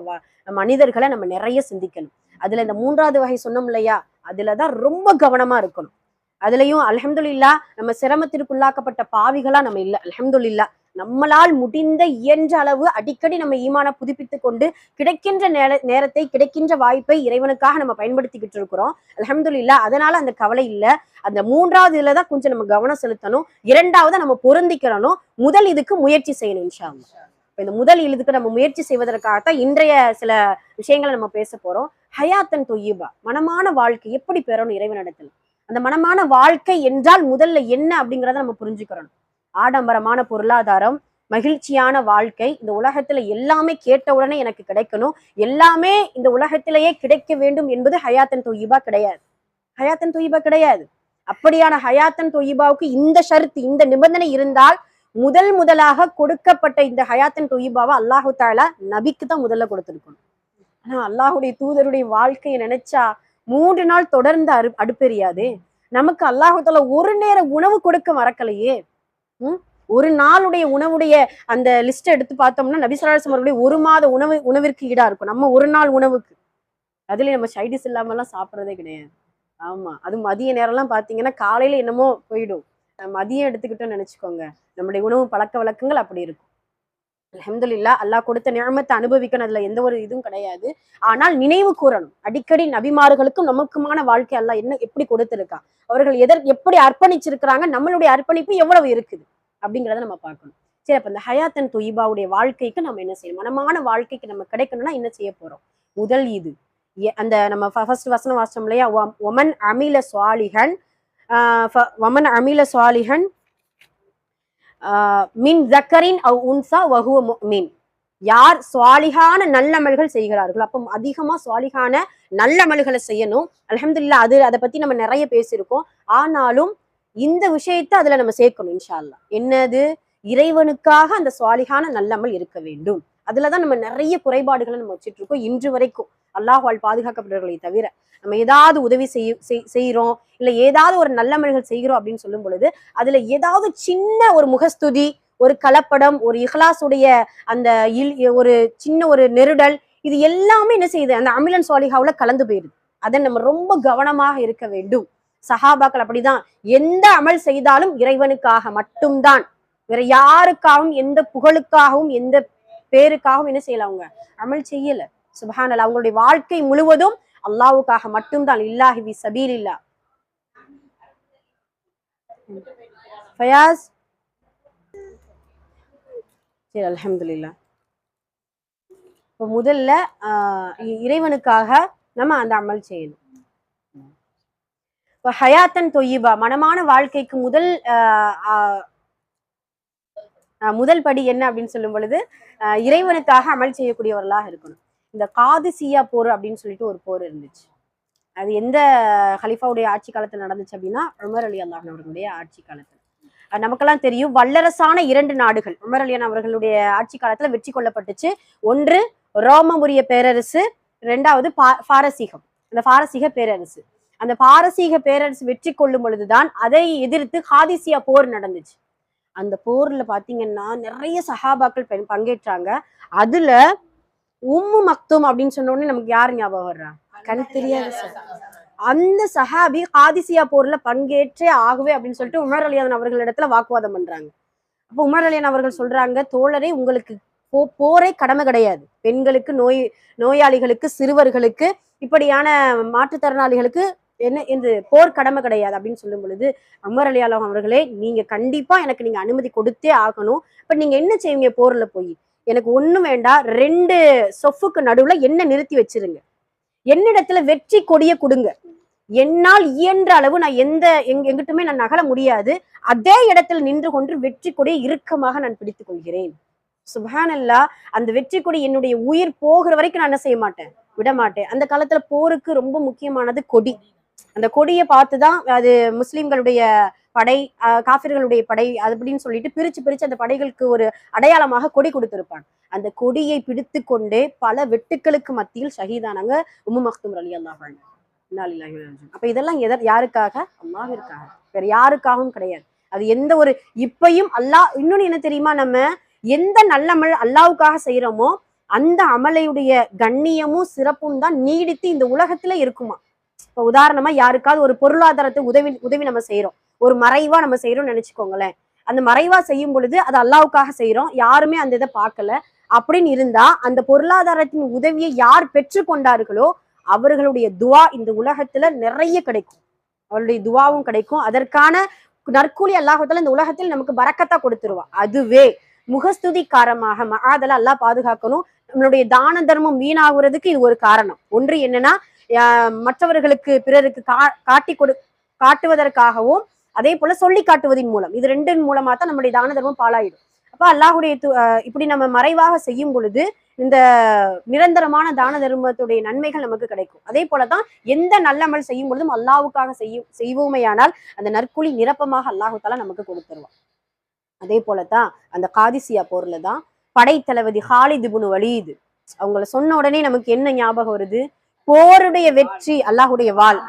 Speaker 1: மனிதர்களை நம்ம நிறைய சிந்திக்கணும். அதுல இந்த 3வது வகை சொன்னோம் இல்லையா, அதுலதான் ரொம்ப கவனமா இருக்கணும். அதுலயும் அல்ஹம்துலில்லாஹ் நம்ம சிரமத்திற்குள்ளாக்கப்பட்ட பாவிகளா நம்ம இல்ல. அல்ஹம்துலில்லாஹ், நம்மளால் முடிந்த இயன்ற அளவு அடிக்கடி நம்ம ஈமான புதுப்பித்துக் கொண்டு கிடைக்கின்ற நேரத்தை, கிடைக்கின்ற வாய்ப்பை இறைவனுக்காக நம்ம பயன்படுத்திக்கிட்டு இருக்கிறோம். அல்ஹம்துலில்லாஹ், அதனால அந்த கவலை இல்ல. அந்த 3வது இதுலதான் கொஞ்சம் நம்ம கவனம் செலுத்தணும். 2வது நம்ம பொருந்திக்கிறணும். முதல் இதுக்கு முயற்சி செய்யணும் இன்ஷா அல்லாஹ். இந்த முதல் இதுக்கு நம்ம முயற்சி செய்வதற்காகத்தான் இன்றைய சில விஷயங்களை நம்ம பேச போறோம். ஹயாத்தன் தொய்யிபா, மனமான வாழ்க்கை எப்படி பெறணும் இறைவனிடத்துல. அந்த மனமான வாழ்க்கை என்றால் முதல்ல என்ன அப்படிங்கிறத நம்ம புரிஞ்சுக்கிறோம். ஆடம்பரமான பொருளாதாரம், மகிழ்ச்சியான வாழ்க்கை, இந்த உலகத்துல எல்லாமே கேட்ட உடனே எனக்கு கிடைக்கணும், எல்லாமே இந்த உலகத்திலேயே கிடைக்க வேண்டும் என்பது ஹயாத்தன் தொய்யிபா கிடையாது. ஹயாத்தன் தொய்யிபா கிடையாது. அப்படியான ஹயாத்தன் தொய்யிபாவுக்கு இந்த ஷர்த், இந்த நிபந்தனை இருந்தால் முதலாக கொடுக்கப்பட்ட இந்த ஹயாத்தன் தொய்யிபாவை அல்லாஹு தஆலா நபிக்கு தான் முதல்ல கொடுத்திருக்கணும். ஆனா அல்லாஹுடைய தூதருடைய வாழ்க்கையை நினைச்சா 3 நாள் தொடர்ந்து அடுப்பெரியாதே. நமக்கு அல்லாஹு தஆலா ஒரு நேர உணவு கொடுக்க மறக்கலையே. ஒரு நாளுடைய உணவுடைய அந்த லிஸ்ட் எடுத்து பார்த்தோம்னா நபி ஸல்லல்லாஹு அலைஹி வஸல்லம் அவர்களுடைய 1 மாத உணவிற்கு ஈடா இருக்கும் நம்ம ஒரு நாள் உணவுக்கு. அதுல நம்ம சைடிஸ் இல்லாம எல்லாம் சாப்பிட்றதே கிடையாது. ஆமா, அது மதிய நேரம்லாம் பாத்தீங்கன்னா காலையில என்னமோ போயிடும், மதியம் எடுத்துக்கிட்டோம்னு நினைச்சுக்கோங்க. நம்முடைய உணவு பழக்க வழக்கங்கள் அப்படி இருக்கும். அல்ஹம்துலில்லாஹ், அல்லாஹ் கொடுத்த நிஅமத்தை அனுபவிக்கணும், அதுல எந்த ஒரு இதுவும் கிடையாது. ஆனால் நினைவு கூறணும் அடிக்கடி, நபிமார்களுக்கும் நமக்குமான வாழ்க்கை அல்லாஹ் என்ன எப்படி கொடுத்திருக்கா, அவர்கள் எப்படி அர்ப்பணிச்சிருக்கிறாங்க, நம்மளுடைய அர்ப்பணிப்பு எவ்வளவு இருக்குது அப்படிங்கிறத நம்ம பார்க்கணும். சரி, அப்ப இந்த ஹயாத்தன் தொய்யிபாவுடைய வாழ்க்கைக்கு நம்ம என்ன செய்யணும், மனமான வாழ்க்கைக்கு நம்ம கிடைக்கணும்னா என்ன செய்ய போறோம்? முதல் இது அந்த நம்ம ஃபர்ஸ்ட் வசனம் வாசிச்சோம் இல்லையா, ஒமன் அமில சுவாலிஹன் ஒமன் அமில சுவாலிஹன் மின் ஜக்கரின் அவ் உன்சா வஹுவ முஃமின். யார் சுவாலிகான நல்லமல்கள் செய்கிறார்கள், அப்போ அதிகமா சுவாலிகான நல்லமல்களை செய்யணும். அல்ஹம்துலில்லாஹ், அதை பத்தி நம்ம நிறைய பேசியிருக்கோம். ஆனாலும் இந்த விஷயத்தை அதுல நம்ம சேர்க்கணும் இன்ஷா அல்லாஹ். என்னது? இறைவனுக்காக அந்த சுவாலிகான நல்லமல் இருக்க வேண்டும். அதுலதான் நம்ம நிறைய குறைபாடுகளை நம்ம வச்சுட்டு இருக்கோம் இன்று வரைக்கும். அல்லாஹ்வால் பாதுகாக்கப்படுறவர்களை தவிர நம்ம ஏதாவது உதவி செய்யறோம், இல்ல ஏதாவது ஒரு நல்லமல்கள் செய்கிறோம் அப்படின்னு சொல்லும் பொழுது அதுல ஏதாவது சின்ன ஒரு முகஸ்துதி, ஒரு கலப்படம், ஒரு இஹ்லாசுடைய அந்த ஒரு சின்ன ஒரு நெருடல், இது எல்லாமே என்ன செய்யுது, அந்த அமிலன் சாலிஹாவுல கலந்து போயிருது. அதை நம்ம ரொம்ப கவனமாக இருக்க வேண்டும். சஹாபாக்கள் அப்படிதான், எந்த அமல் செய்தாலும் இறைவனுக்காக மட்டும்தான், வேற யாருக்காகவும் எந்த புகழுக்காகவும் எந்த பேருக்காகவும் என்ன செய்யல, அவங்க அமல் செய்யல. சுப்ஹானல்லாஹ், அவங்களுடைய வாழ்க்கை முழுவதும் அல்லாஹ்வுக்காக மட்டும்தான். இல்லாஹி பி சபீலில்லாஹ். ஃபயாஸ், சரி, அல்ஹம்துலில்லாஹ். இப்போ முதல்ல இறைவனுக்காக நம்ம அந்த அமல் செய்யணும். இப்போ ஹயாத்தன் தொய்யிபா, மனமான வாழ்க்கைக்கு முதல் படி என்ன அப்படின்னு சொல்லும் பொழுது இறைவனுக்காக அமல் செய்யக்கூடியவர்களாக இருக்கணும். இந்த காதிசியா போர் அப்படின்னு சொல்லிட்டு ஒரு போர் இருந்துச்சு. அது எந்த ஹலிஃபாவுடைய ஆட்சி காலத்தில் நடந்துச்சு அப்படின்னா உமர் அலி அல்லாஹ் அவர்களுடைய ஆட்சி காலத்தில். நமக்கெல்லாம் தெரியும், வல்லரசான 2 நாடுகள் உமர் அலியான் அவர்களுடைய ஆட்சி காலத்துல வெற்றி கொள்ளப்பட்டுச்சு. ஒன்று ரோமபுரிய பேரரசு, 2வது பாரசீகம், அந்த பாரசீக பேரரசு. அந்த பாரசீக பேரரசு வெற்றி கொள்ளும் பொழுதுதான் அதை எதிர்த்து காதிசியா போர் நடந்துச்சு. அந்த போர்ல பாத்தீங்கன்னா நிறைய சஹாபாக்கள் பங்கேற்றாங்க. அதுல உம்மு மக்தும் அப்படின்னு சொன்ன உடனே நமக்கு யாரு ஞாபகம் வர்றா? கண் தெரியாத அந்த சஹாபி காதிசியா போர்ல பங்கேற்றே ஆகவே அப்படின்னு சொல்லிட்டு உமர் அலியான் அவர்களிடத்துல வாக்குவாதம் பண்றாங்க. அப்போ உமர் அலியான் அவர்கள் சொல்றாங்க, தோழரே, உங்களுக்கு போரே கடமை கிடையாது. பெண்களுக்கு, நோயாளிகளுக்கு, சிறுவர்களுக்கு, இப்படியான மாற்றுத்திறனாளிகளுக்கு இந்த போர் கடமை கிடையாது அப்படின்னு சொல்லும் பொழுது, உமர் அலியான் அவர்களே, நீங்க கண்டிப்பா எனக்கு நீங்க அனுமதி கொடுத்தே ஆகணும். இப்ப நீங்க என்ன செய்வீங்க போர்ல போய்? எனக்கு ஒண்ணும் வேண்டாம், 2 சொஃபுக்கு நடுவுல என்ன நிறுத்தி வச்சிருங்க, என்னிடத்துல வெற்றி கொடிய கொடுங்க. என்னால் இயன்ற அளவு நான் எங்கிட்டுமே நான் நகல முடியாது, அதே இடத்துல நின்று கொண்டு வெற்றி கொடியை இறுக்கமாக நான் பிடித்துக் கொள்கிறேன். சுப்ஹானல்லாஹ், அந்த வெற்றி கொடி என்னுடைய உயிர் போகிற வரைக்கும் நான் என்ன செய்ய மாட்டேன், விட மாட்டேன். அந்த காலத்துல போருக்கு ரொம்ப முக்கியமானது கொடி. அந்த கொடியை பார்த்துதான் அது முஸ்லிம்களுடைய படை, காஃபிர்களுடைய படை அப்படின்னு சொல்லிட்டு பிரிச்சு அந்த படைகளுக்கு ஒரு அடையாளமாக கொடி கொடுத்திருப்பாங்க. அந்த கொடியை பிடித்து கொண்டே பல வெட்டுக்களுக்கு மத்தியில் ஷஹீதானாங்க உம்மு மக்தும் ரலியல்லாஹு அன்ஹா. அப்ப இதெல்லாம் யாருக்காக? அல்லாஹ்விற்காக, வேற யாருக்காகவும் கிடையாது. அது எந்த ஒரு இப்பையும் அல்லாஹ், இன்னொன்னு என்ன தெரியுமா, நம்ம எந்த நல்லமல் அல்லாஹ்வுக்காக செய்யறோமோ அந்த அமலையுடைய கண்ணியமும் சிறப்பும் தான் நீடித்து இந்த உலகத்துல இருக்குமா. இப்ப உதாரணமா யாருக்காவது ஒரு பொருளாதாரத்தை உதவி நம்ம செய்யறோம், ஒரு மறைவா நம்ம செய்யறோம்னு நினைச்சுக்கோங்களேன். அந்த மறைவா செய்யும் பொழுது அது அல்லாஹ்வுக்காக செய்யறோம், யாருமே அந்த இதை பார்க்கல அப்படின்னு இருந்தா, அந்த பொருளாதாரத்தின் உதவியை யார் பெற்று கொண்டார்களோ அவர்களுடைய துவா இந்த உலகத்துல நிறைய கிடைக்கும். அவருடைய துவாவும் கிடைக்கும். அதற்கான நற்கூலி அல்லாஹ்வுத்தாலா இந்த உலகத்தில் நமக்கு பரக்கத்தா கொடுத்துருவா. அதுவே முகஸ்துதிக்காரமாக மஆதலா அல்லாஹ் பாதுகாக்கணும். நம்மளுடைய தான தர்மம் வீணாகுறதுக்கு இது ஒரு காரணம். ஒன்று என்னன்னா, மற்றவர்களுக்கு பிறருக்கு காட்டுவதற்காகவும் அதே போல சொல்லி காட்டுவதன் மூலம், இது 2 மூலமா தான் நம்முடைய தான தர்மம் பாழாயிடும். அப்ப அல்லாஹ்வுடைய இப்படி நம்ம மறைவாக செய்யும் பொழுது இந்த நிரந்தரமான தான தர்மத்துடைய நன்மைகள் நமக்கு கிடைக்கும். அதே போலதான் எந்த நல்லமல் செய்யும் பொழுதும் அல்லாஹ்வுக்காக செய்வோமையானால் அந்த நற்கூலி நிரப்பமாக அல்லாஹ்வுத்தாலா நமக்கு கொடுத்துருவான். அதே போலதான் அந்த காதிசியா போர்ல தான் படை தளபதி ஹாலித் இப்னு வலீத் அவங்கள சொன்ன உடனே நமக்கு என்ன ஞாபகம் வருது? போருடைய வெற்றி, அல்லாஹுடைய வாள்,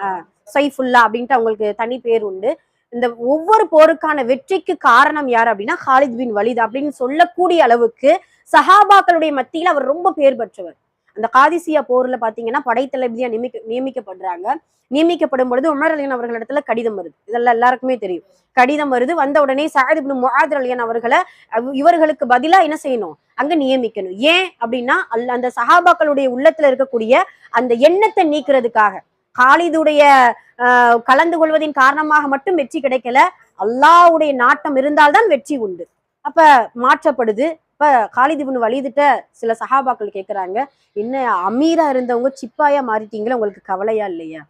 Speaker 1: சைஃபுல்லா அப்படின்ட்டு அவங்களுக்கு தனி பேர் உண்டு. இந்த ஒவ்வொரு போருக்கான வெற்றிக்கு காரணம் யார் அப்படின்னா ஹாலித் பின் வலீத் அப்படின்னு சொல்லக்கூடிய அளவுக்கு சஹாபாக்களுடைய மத்தியில அவர் ரொம்ப பேர் பெற்றவர். அந்த காதிசியா போர்ல பாத்தீங்கன்னா படைத்தளபதியா நியமிக்கப்படுறாங்க. நியமிக்கப்படும் பொழுது உமர் அலியான் அவர்களிடத்துல கடிதம் வருது. இதெல்லாம் எல்லாருக்குமே தெரியும். கடிதம் வருது. வந்த உடனே சஅத் இப்னு முஆத் ரலியல்லாஹு அவர்களை இவர்களுக்கு பதிலா என்ன செய்யணும், அங்க நியமிக்கணும். ஏன் அப்படின்னா அந்த சஹாபாக்களுடைய உள்ளத்துல இருக்கக்கூடிய அந்த எண்ணத்தை நீக்கிறதுக்காக. காலிதுடைய கலந்து கொள்வதின் காரணமாக மட்டும் வெற்றி கிடைக்கல, அல்லாஹ்வுடைய நாட்டம் இருந்தால்தான் வெற்றி உண்டு. அப்ப மாற்றப்படுது. இப்ப காலித் இப்னு வலீதுட்ட சில சஹாபாக்கள் கேட்கறாங்க, என்ன அமீரா இருந்தவங்க சிப்பாயா மாறிட்டீங்களா, உங்களுக்கு கவலையா இல்லையா?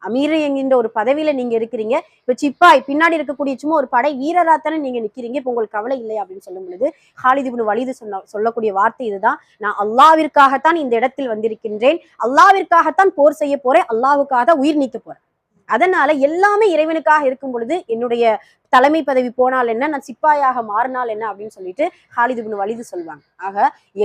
Speaker 1: அமீர் என்கின்ற ஒரு பதவியில நீங்க இருக்கிறீங்க, இப்ப சிப்பாய் பின்னாடி இருக்கக்கூடிய சும்மா ஒரு படை வீரராத்தானே நீங்க நிக்கிறீங்க, இப்ப உங்களுக்கு கவலை இல்லையா அப்படின்னு சொல்லும் பொழுது காலித் இப்னு வலீது சொல்லக்கூடிய வார்த்தை இதுதான், நான் அல்லாவிற்காகத்தான் இந்த இடத்தில் வந்திருக்கின்றேன், அல்லாவிற்காகத்தான் போர் செய்ய போறேன், அல்லாவுக்காக தான் உயிர் நீக்க போறேன். அதனால எல்லாமே இறைவனுக்காக இருக்கும் பொழுது என்னுடைய தலைமை பதவி போனால் என்ன, நான் சிப்பாயாக மாறினால் என்ன அப்படின்னு சொல்லிட்டு காலித் இப்னு வலீது சொல்வாங்க. ஆக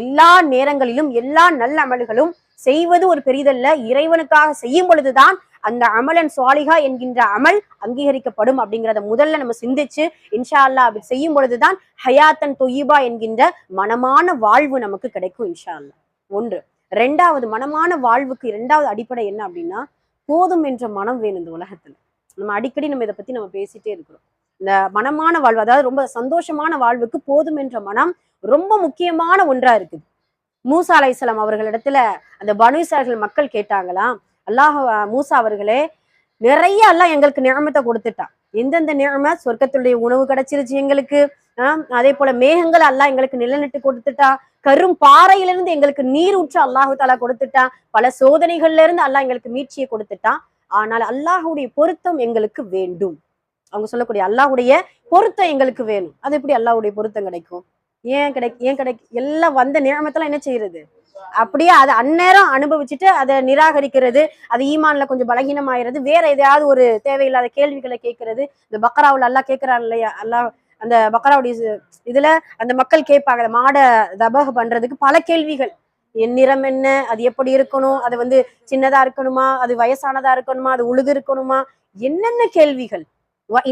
Speaker 1: எல்லா நேரங்களிலும் எல்லா நல்ல அமல்களும் செய்வது ஒரு பெரிதல்ல, இறைவனுக்காக செய்யும் பொழுதுதான் அந்த அமலன் சுவாலிகா என்கின்ற அமல் அங்கீகரிக்கப்படும் அப்படிங்கிறத முதல்ல நம்ம சிந்திச்சு இன்ஷா அல்லா அப்படி செய்யும் பொழுதுதான் ஹயாத்தன் தொய்யிபா என்கின்ற மனமான வாழ்வு நமக்கு கிடைக்கும் இன்ஷா அல்லா. ஒன்று. ரெண்டாவது, மனமான வாழ்வுக்கு இரண்டாவது அடிப்படை என்ன அப்படின்னா, போதும் என்ற மனம் வேணும் இந்த உலகத்துல. நம்ம அடிக்கடி நம்ம இதை பத்தி நம்ம பேசிட்டே இருக்கிறோம். இந்த மனமான வாழ்வு, அதாவது ரொம்ப சந்தோஷமான வாழ்வுக்கு போதும் என்ற மனம் ரொம்ப முக்கியமான ஒன்றா இருக்குது. மூசா அலைஹிஸ்ஸலாம் அவர்களிடத்துல அந்த பனு இஸ்ராயீல் மக்கள் கேட்டாங்களாம், அல்லாஹ் மூசா அவர்களே, நிறைய அல்லாஹ் எங்களுக்கு நியமத்தை கொடுத்துட்டான். எந்தெந்த நியம? சொர்க்கத்துடைய உணவு கிடைச்சிருச்சு எங்களுக்கு, அதே போல மேகங்கள் அல்லாஹ் எங்களுக்கு நிலநட்டு கொடுத்துட்டா, கரும் பாறையிலிருந்து எங்களுக்கு நீர் ஊற்ற அல்லாஹு தாலா கொடுத்துட்டான், பல சோதனைகள்ல இருந்து அல்லாஹ் எங்களுக்கு மீட்சியை கொடுத்துட்டான். ஆனால் அல்லாஹுடைய பொருத்தம் எங்களுக்கு வேண்டும். அவங்க சொல்லக்கூடிய அல்லாஹுடைய பொருத்தம் எங்களுக்கு வேணும். அது எப்படி அல்லாஹுடைய பொருத்தம் கிடைக்கும்? ஏன் கிடைக்கும்? எல்லாம் வந்த நியமத்தெல்லாம் என்ன செய்யறது? அப்படியே அதை அந்நேரம் அனுபவிச்சுட்டு அதை நிராகரிக்கிறது, அது ஈமான்ல கொஞ்சம் பலகீனமாயிறது, வேற எதையாவது ஒரு தேவையில்லாத கேள்விகளை கேட்கறது. இந்த பக்ராவுல அல்லாஹ் கேட்கிறான் இல்லையா, அல்லாஹ் அந்த பக்ராவுடைய இதுல அந்த மக்கள் கேட்பாங்க, மாடை தபக பண்றதுக்கு பல கேள்விகள். என் நிறம் என்ன, அது எப்படி இருக்கணும், அது வந்து சின்னதா இருக்கணுமா, அது வயசானதா இருக்கணுமா, அது உழுது இருக்கணுமா, என்னென்ன கேள்விகள்.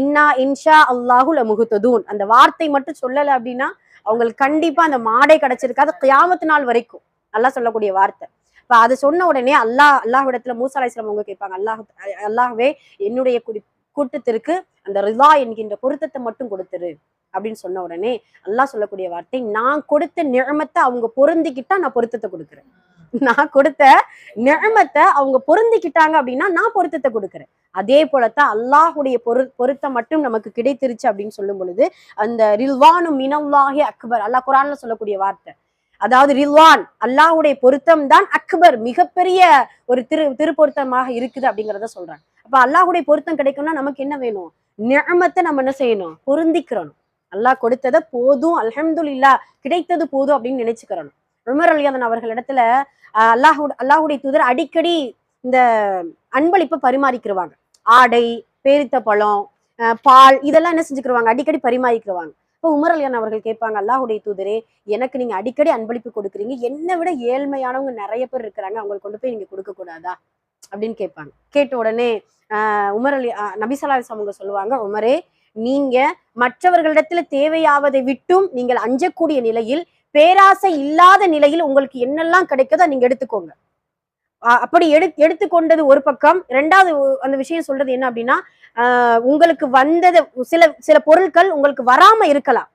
Speaker 1: இன்னா இன்ஷா அல்லாஹு லமுஹ்ததூன் அந்த வார்த்தை மட்டும் சொல்லல அப்படின்னா அவங்களுக்கு கண்டிப்பா அந்த மாடை கிடைச்சிருக்காது கியாமத்து நாள் வரைக்கும். அல்லாஹ் சொல்லக்கூடிய வார்த்தை. இப்ப அது சொன்ன உடனே அல்லாஹ்விடத்துல மூசா அலைஹிஸ்ஸலாம் அவங்க கேட்பாங்க, அல்லாஹ்வே என்னுடைய கூட்டத்திற்கு அந்த ரிதா என்கின்ற பொருத்தத்தை மட்டும் கொடுத்துரு அப்படின்னு சொன்ன உடனே அல்லாஹ் சொல்லக்கூடிய வார்த்தை, நான் கொடுத்த நியமத்தை அவங்க பொருந்திக்கிட்டா நான் பொருத்தத்தை கொடுக்குறேன். நான் கொடுத்த நியமத்தை அவங்க பொருந்திக்கிட்டாங்க அப்படின்னா நான் பொருத்தத்தை கொடுக்குறேன். அதே போலத்தான் அல்லாஹுடைய பொருத்தம் மட்டும் நமக்கு கிடைத்திருச்சு அப்படின்னு சொல்லும் பொழுது அந்த ரில்வானு மினல்லாஹி அக்பர், அல்லாஹ் குர்ஆன்ல சொல்லக்கூடிய வார்த்தை. அதாவது ரில்வான் அல்லாஹுடைய பொருத்தம் தான் அக்பர், மிகப்பெரிய ஒரு திருப்பொருத்தமாக இருக்குது அப்படிங்கிறத சொல்றாங்க. அப்ப அல்லாஹுடைய பொருத்தம் கிடைக்கும்னா நமக்கு என்ன வேணும்? நியமத்தை நம்ம என்ன செய்யணும்? பொருந்திக்கிறணும். அல்லாஹ் கொடுத்ததை போதும், அல்ஹம்துலில்லாஹ் கிடைத்தது போதும் அப்படின்னு நினைச்சுக்கிறணும். உமர் ரலியல்லாஹு அவர்களிடத்துல அல்லாஹுடைய தூதர் அடிக்கடி இந்த அன்பளிப்பை பரிமாறிக்கிருவாங்க. ஆடை, பேரித்த பழம், பால், இதெல்லாம் என்ன செஞ்சுக்கிருவாங்க? அடிக்கடி பரிமாறிக்கிருவாங்க. இப்போ உமர் ரலியல்லாஹு அவர்கள் கேட்பாங்க, அல்லாஹுடைய தூதரே, எனக்கு நீங்க அடிக்கடி அன்பளிப்பு கொடுக்குறீங்க, என்னை விட ஏழ்மையானவங்க நிறைய பேர் இருக்கிறாங்க, அவங்களுக்கு கொண்டு போய் நீங்க கொடுக்க கூடாதா அப்படின்னு கேட்பாங்க. கேட்ட உடனே நபி ஸல்லல்லாஹு அலைஹி வஸல்லம் சொல்லுவாங்க, உமரே, நீங்க மற்றவர்களிடத்துல தேவையாவதை விட்டும் நீங்கள் அஞ்சக்கூடிய நிலையில், பேராசை இல்லாத நிலையில் உங்களுக்கு என்னெல்லாம் கிடைக்குதோ நீங்க எடுத்துக்கோங்க. அப்படி எடுத்துக்கொண்டது ஒரு பக்கம். ரெண்டாவது அந்த விஷயம் சொல்றது என்ன அப்படின்னா, உங்களுக்கு வந்தது சில பொருட்கள் உங்களுக்கு வராம இருக்கலாம்,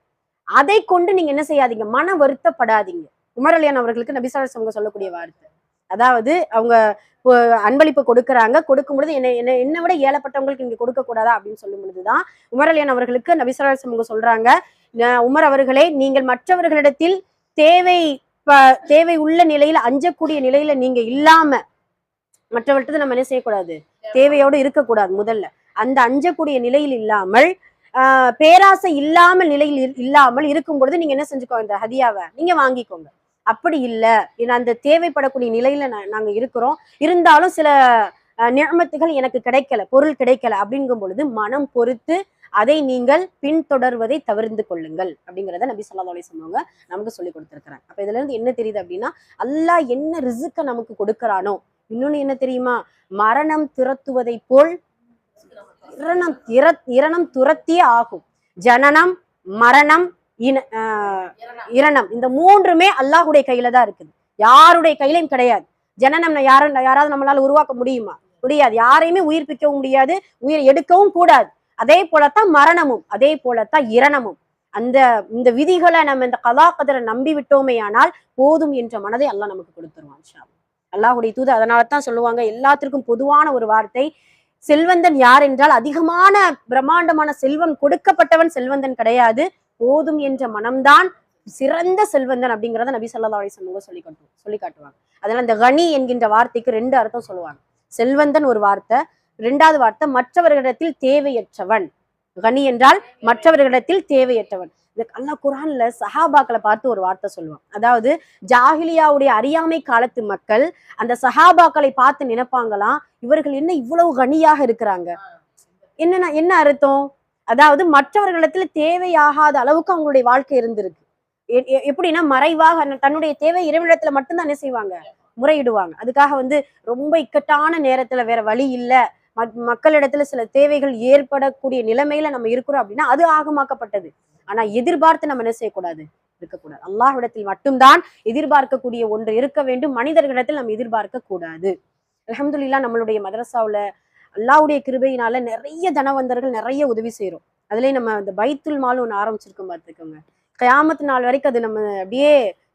Speaker 1: அதை கொண்டு நீங்க என்ன செய்யாதீங்க, மன வருத்தப்படாதீங்க. உமர் ரலியல்லாஹு அவர்களுக்கு நபி ஸல்லல்லாஹு அலைஹி வஸல்லம் சொல்லக்கூடிய வார்த்தை. அதாவது அவங்க அன்பளிப்பு கொடுக்குறாங்க, கொடுக்கும் பொழுது என்னை விட ஏழப்பட்டவங்களுக்கு நீங்க கொடுக்க கூடாதா அப்படின்னு சொல்லும் பொழுதுதான் உமர் ரலியல்லாஹு அவர்களுக்கு நபி ஸல்லல்லாஹு அலைஹி வஸல்லம் சொல்றாங்க, உமர் அவர்களே, நீங்கள் மற்றவர்களிடத்தில் தேவை உள்ள நிலையில அஞ்சக்கூடிய நிலையில நீங்க இல்லாம மற்றவர்கிட்ட நம்ம என்ன செய்யக்கூடாது? தேவையோடு இருக்கக்கூடாது. முதல்ல அந்த அஞ்சக்கூடிய நிலையில் இல்லாமல் பேராசை இல்லாமல் நிலையில் இல்லாமல் இருக்கும் பொழுது நீங்க என்ன செஞ்சுக்கோங்க, இந்த ஹதியாவை நீங்க வாங்கிக்கோங்க. அப்படி இல்ல, அந்த தேவைப்படக்கூடிய நிலையில நாங்க இருக்கிறோம், இருந்தாலும் சில நியமத்துகள் எனக்கு கிடைக்கல, பொருள் கிடைக்கல அப்படிங்கும் பொழுது மனம் பொறுத்து அதை நீங்கள் பின்தொடர்வதை தவிர்த்து கொள்ளுங்கள் அப்படிங்கிறத நபி ஸல்லல்லாஹு அலைஹி வஸல்லம் நமக்கு சொல்லி கொடுத்திருக்கிறாங்க. அப்ப இதுல இருந்து என்ன தெரியுது அப்படின்னா, அல்லாஹ் என்ன ரிஸ்க நமக்கு கொடுக்கறானோ, இன்னொன்னு என்ன தெரியுமா, மரணம் துரத்துவதை போல் இரணம் துரத்தியே ஆகும். ஜனனம், மரணம், இரணம், இந்த மூன்றுமே அல்லாஹுடைய கையில தான் இருக்குது, யாருடைய கையிலும் கிடையாது. ஜனனம் யாராவது நம்மளால உருவாக்க முடியுமா? முடியாது. யாரையுமே உயிர்ப்பிக்கவும் முடியாது, உயிர் எடுக்கவும் கூடாது. அதே போலத்தான் மரணமும், அதே போலத்தான் இரணமும். இந்த விதிகளை நம்ம இந்த கலா கதரை நம்பி விட்டோமே ஆனால் போதும் என்ற மனதை அல்லாஹ் நமக்கு கொடுத்துருவான் இன்ஷா அல்லாஹ். அல்லாஹுடைய தூது அதனாலதான் சொல்லுவாங்க, எல்லாத்திற்கும் பொதுவான ஒரு வார்த்தை, செல்வந்தன் யார் என்றால் அதிகமான பிரம்மாண்டமான செல்வம் கொடுக்கப்பட்டவன் செல்வந்தன் கிடையாது, போதும் என்ற மனம்தான் சிறந்த செல்வந்தன் அப்படிங்கிறத நபி ஸல்லல்லாஹு அலைஹி வஸல்லம் சொல்லி காட்டுவாங்க. அதனால இந்த கனி என்கின்ற வார்த்தைக்கு 2 அர்த்தம் சொல்லுவாங்க. செல்வந்தன் ஒரு வார்த்தை, 2வது வார்த்தை மற்றவர்களிடத்தில் தேவையற்றவன். கனி என்றால் மற்றவர்களிடத்தில் தேவையற்றவன். அல்லாஹ் குர்ஆன்ல சஹாபாக்களை பார்த்து ஒரு வார்த்தை சொல்லுவான். அதாவது ஜாஹிலியாவுடைய அறியாமை காலத்து மக்கள் அந்த சஹாபாக்களை பார்த்து நினைப்பாங்களாம், இவர்கள் என்ன இவ்வளவு கனியாக இருக்கிறாங்க. என்ன அர்த்தம்? அதாவது மற்றவர்களிடத்துல தேவையாகாத அளவுக்கு அவங்களுடைய வாழ்க்கை இருந்திருக்கு. எப்படின்னா மறைவாக தன்னுடைய தேவை இறைவனிடத்துல மட்டும்தான் என்ன செய்வாங்க, முறையிடுவாங்க. அதுக்காக ரொம்ப இக்கட்டான நேரத்துல வேற வழி இல்ல, மக்களிடத்துல சில தேவைகள் ஏற்படக்கூடிய நிலைமையில நம்ம இருக்கிறோம் அப்படின்னா அது ஆகமாக்கப்பட்டது. ஆனா எதிர்பார்த்து நம்ம என்ன செய்யக்கூடாது, இருக்கக்கூடாது. அல்லாஹ்விடத்தில் மட்டும்தான் எதிர்பார்க்கக்கூடிய ஒன்று இருக்க வேண்டும், மனிதர்களிடத்தில் நம்ம எதிர்பார்க்க கூடாது. அல்ஹம்துலில்லாஹ் நம்மளுடைய மதரசாவுல அல்லாஹ்வுடைய கிருபையினால நிறைய தனவந்தர்கள் நிறைய உதவி செய்யறோம். அதுலயும் நம்ம இந்த பைத்துல் மால் ஒண்ணு ஆரம்பிச்சிருக்கோம் பார்த்துக்கோங்க. கியாமத் நாள் வரைக்கும் அது நம்ம அப்படியே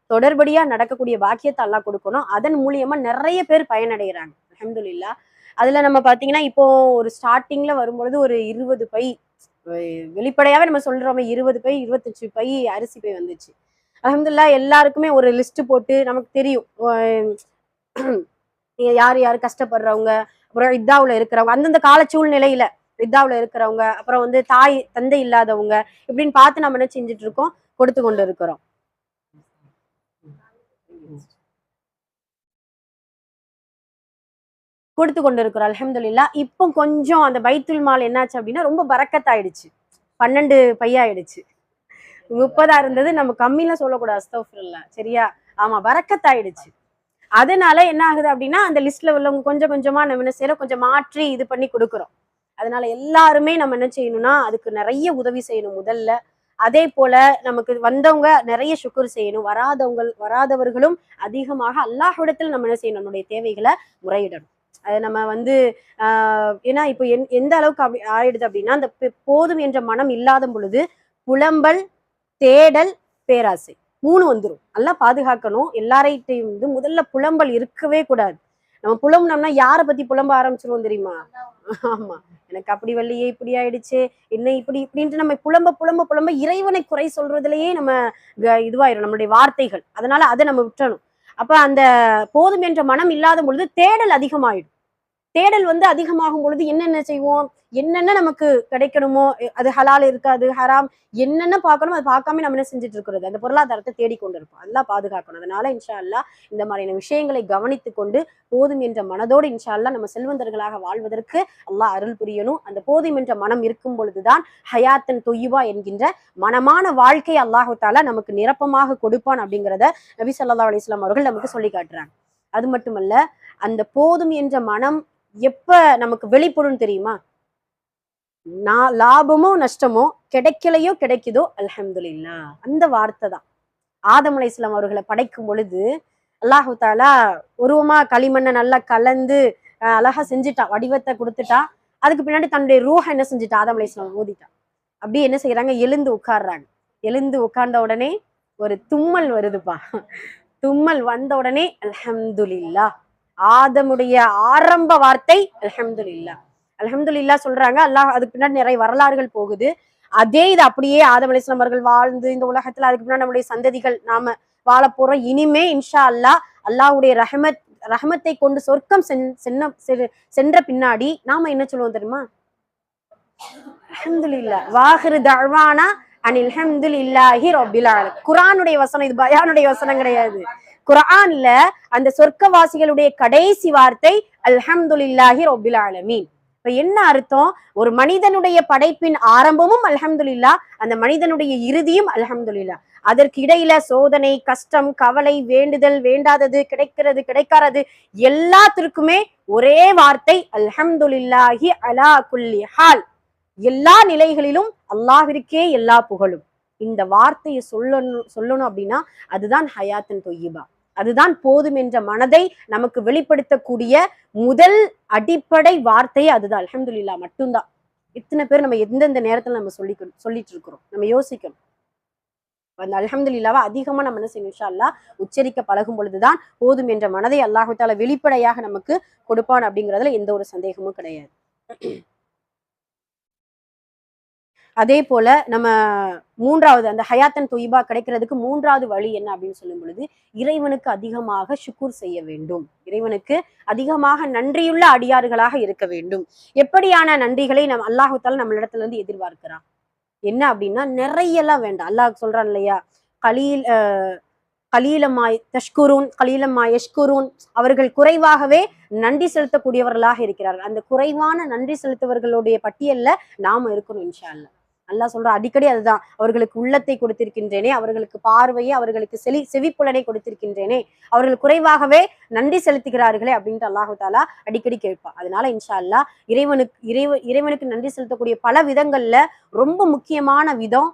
Speaker 1: தொடர்படியா நடக்கக்கூடிய பாக்கியத்தை அல்லாஹ் கொடுக்கணும். அதன் மூலியமா நிறைய பேர் பயனடைகிறாங்க அல்ஹம்துலில்லாஹ். அதுல நம்ம பாத்தீங்கன்னா இப்போ ஒரு ஸ்டார்டிங்ல வரும்பொழுது ஒரு 20 பை, வெளிப்படையாவே நம்ம சொல்றோமே 20 பை 25 பை அரிசி பை வந்துச்சு. அல்ஹம்துலில்லாஹ் எல்லாருக்குமே ஒரு லிஸ்ட் போட்டு நமக்கு தெரியும் யார் யார் கஷ்டப்படுறவங்க, அப்புறம் இத்தாவுல இருக்கிறவங்க, அந்தந்த கால சூழ்நிலையில இத்தாவுல இருக்கிறவங்க, அப்புறம் தாய் தந்தை இல்லாதவங்க, இப்படின்னு பார்த்து நம்ம என்ன செஞ்சுட்டு இருக்கோம், கொடுத்து கொண்டு இருக்கிறோம். கொடுத்து கொண்டு இருக்கிறோம் அல்ஹம்துலில்லாஹ். இப்போ கொஞ்சம் அந்த பைத்துல் மால் என்னாச்சு அப்படின்னா ரொம்ப பரக்கத்தாயிடுச்சு. 12 பையாயிடுச்சு. 30 இருந்தது, நம்ம கம்மியில சொல்லக்கூடாது, அஸ்தக்ஃபிருல்லாஹ், சரியா? ஆமா, பரக்கத்தாயிடுச்சு. அதனால என்ன ஆகுது அப்படின்னா அந்த லிஸ்ட்ல உள்ளவங்க கொஞ்சம் கொஞ்சமா நம்ம என்ன செய்யறோம், கொஞ்சம் மாற்றி இது பண்ணி கொடுக்குறோம். அதனால எல்லாருமே நம்ம என்ன செய்யணும்னா அதுக்கு நிறைய உதவி செய்யணும் முதல்ல. அதே போல நமக்கு வந்தவங்க நிறைய சுக்குர் செய்யணும், வராதவர்களும் அதிகமாக அல்லாஹ்விடத்தில் நம்ம என்ன செய்யணும், நம்முடைய தேவைகளை முறையிடணும். அது நம்ம ஏன்னா இப்போ எந்த அளவுக்கு அப்படி ஆயிடுது அப்படின்னா அந்த போதும் என்ற மனம் இல்லாத பொழுது புலம்பல், தேடல், பேராசை 3 வந்துடும். நல்லா பாதுகாக்கணும். எல்லாரையும் முதல்ல புலம்பல் இருக்கவே கூடாது. நம்ம புலம்புனோம்னா யாரை பத்தி புலம்ப ஆரம்பிச்சிருவோம் தெரியுமா? ஆமா, எனக்கு அப்படி வள்ளியே இப்படி ஆயிடுச்சு, என்ன இப்படி இப்படின்ட்டு நம்ம புலம்ப புலம்ப புலம்ப இறைவனை குறை சொல்றதுலயே நம்ம இதுவாயிரும் நம்மளுடைய வார்த்தைகள். அதனால அதை நம்ம விட்டுறணும். அப்ப அந்த போதும் என்ற மனம் இல்லாத பொழுது தேடல் அதிகமாயிடும். தேடல் அதிகமாகும் பொழுது என்னென்ன செய்வோம், என்னென்ன நமக்கு கிடைக்கணுமோ, அது ஹலால் இருக்காது, ஹராம் என்னென்ன பார்க்கணும் அதை பார்க்காம நம்ம என்ன செஞ்சுட்டு இருக்கிறது, அந்த பொருளாதாரத்தை தேடிக்கொண்டு இருப்போம். அதெல்லாம் பாதுகாக்கணும். அதனால இன்ஷா அல்லாஹ் இந்த மாதிரியான விஷயங்களை கவனித்து கொண்டு போதும் என்ற மனதோடு இன்ஷா அல்லாஹ் நம்ம செல்வந்தர்களாக வாழ்வதற்கு அல்லாஹ் அருள் புரியணும். அந்த போதும் என்ற மனம் இருக்கும் பொழுதுதான் ஹயாத்தன் தொய்யுபா என்கின்ற மனமான வாழ்க்கை அல்லாஹு தாலா நமக்கு நிரப்பமாக கொடுப்பான் அப்படிங்கிறத நபி ஸல்லல்லாஹு அலைஹி வஸல்லம் அவர்கள் நமக்கு சொல்லி காட்டுறாங்க. அது மட்டுமல்ல, அந்த போதும் என்ற மனம் எப்ப நமக்கு வெளிப்படும் தெரியுமா? லாபமோ நஷ்டமோ கிடைக்கலையோ கிடைக்குதோ அல்ஹம்துலில்லாஹ், அந்த வார்த்தை தான். ஆதம் அலைஹிஸ்ஸலாம் அவர்களை படைக்கும் பொழுது அல்லாஹு தாலா உருவமா களிமண்ணை நல்லா கலந்து அழகா செஞ்சுட்டான், வடிவத்தை கொடுத்துட்டான். அதுக்கு பின்னாடி தன்னுடைய ரூஹ என்ன செஞ்சுட்டா, ஆதம் அலைஹிஸ்ஸலாம் ஊதிட்டான். அப்படியே என்ன செய்யறாங்க, எழுந்து உட்கார்றாங்க. எழுந்து உட்கார்ந்த உடனே ஒரு தும்மல் வருதுப்பா. தும்மல் வந்த உடனே அல்ஹம்துலில்லாஹ், ஆதமுடைய ஆரம்ப வார்த்தை அல்ஹம்துலில்லாஹ். அல்ஹம்துலில்லாஹ் சொல்றாங்க. அல்லாஹ் அதுக்கு பின்னாடி நிறைய வரலாறுகள் போகுது. அதே இது அப்படியே ஆதம் அலைஹிஸ்ஸலாம் அவர்கள் வாழ்ந்து இந்த உலகத்துல அதுக்கு பின்னாடி நம்முடைய சந்ததிகள் நாம வாழ போறோம். இனிமே இன்ஷா அல்லாஹ் அல்லாஹ்வுடைய ரஹமத்தை கொண்டு சொர்க்கம் சென்ற பின்னாடி நாம என்ன சொல்லுவோம் தெரியுமா? அல்ஹம்துலில்லாஹ் வாஹிரு தஅவானா அனில் ஹம்துலில்லாஹி ரப்பில் ஆலமீன். குர்ஆனுடைய வசனம், இது பயானுடைய வசனம் கிடையாது. குர்ஆன்ல அந்த சொர்க்கவாசிகளுடைய கடைசி வார்த்தை அல்ஹம்துலில்லாஹி ரப்பில் ஆலமீன். இப்ப என்ன அர்த்தம்? ஒரு மனிதனுடைய படைப்பின் ஆரம்பமும் அல்ஹம்துலில்லாஹ், அந்த மனிதனுடைய இறுதியும் அல்ஹம்துலில்லாஹ். அதற்கு இடையில சோதனை, கஷ்டம், கவலை, வேண்டுதல், வேண்டாதது, கிடைக்கிறது, கிடைக்காதது, எல்லாத்திற்குமே ஒரே வார்த்தை அல்ஹம்துலில்லாஹி அலா குல்லி ஹால். எல்லா நிலைகளிலும் அல்லாஹ்விற்கே எல்லா புகழும். இந்த வார்த்தையை சொல்லணும் அப்படின்னா அதுதான் ஹயாத்தன் தொய்யிபா. அதுதான் போதும் என்ற மனதை நமக்கு வெளிப்படுத்தக்கூடிய முதல் அடிப்படை வார்த்தையே அதுதான். அல்ஹம்துலில்லாஹ் மட்டும்தான். இத்தனை பேர் நம்ம எந்தெந்த நேரத்துல நம்ம சொல்லிட்டு இருக்கிறோம், நம்ம யோசிக்கணும். அந்த அல்ஹம்துலில்லாஹ்வை அதிகமா நம்ம என்ன செய்யணும், இன்ஷா அல்லாஹ் உச்சரிக்க பழகும் பொழுதுதான் போதும் என்ற மனதை அல்லாஹ் தஆலா வெளிப்படையாக நமக்கு கொடுப்பான் அப்படிங்கிறதுல எந்த ஒரு சந்தேகமும் கிடையாது. அதே போல நம்ம மூன்றாவது அந்த ஹயாத்தன் தொய்பா கிடைக்கிறதுக்கு மூன்றாவது வழி என்ன அப்படின்னு சொல்லும் பொழுது, இறைவனுக்கு அதிகமாக ஷுக்கூர் செய்ய வேண்டும். இறைவனுக்கு அதிகமாக நன்றியுள்ள அடியார்களாக இருக்க வேண்டும். எப்படியான நன்றிகளை அல்லாஹு தஆலா நம்மளிடத்துல இருந்து எதிர்பார்க்கிறான் என்ன அப்படின்னா, நிறைய எல்லாம் வேண்டாம். அல்லாஹ் சொல்றான் இல்லையா, கலீல் கலீலமாய் தஷ்குரூன் கலீலமாய் யஷ்குரூன், அவர்கள் குறைவாகவே நன்றி செலுத்தக்கூடியவர்களாக இருக்கிறார்கள். அந்த குறைவான நன்றி செலுத்தவர்களுடைய பட்டியல்ல நாம இருக்கணும் இன்ஷா அல்லாஹ். அல்லாஹ் சொல்ற அடிக்கடி அதுதான், அவர்களுக்கு உள்ளத்தை கொடுத்திருக்கின்றேனே, அவர்களுக்கு பார்வையை, அவர்களுக்கு செவிப்புலனை கொடுத்திருக்கின்றேனே, அவர்கள் குறைவாகவே நன்றி செலுத்துகிறார்களே அப்படின்ட்டு அல்லாஹு தாலா அடிக்கடி கேட்பான். அதனால இன்ஷா அல்லாஹ் இறைவனுக்கு நன்றி செலுத்தக்கூடிய பல விதங்கள்ல ரொம்ப முக்கியமான விதம்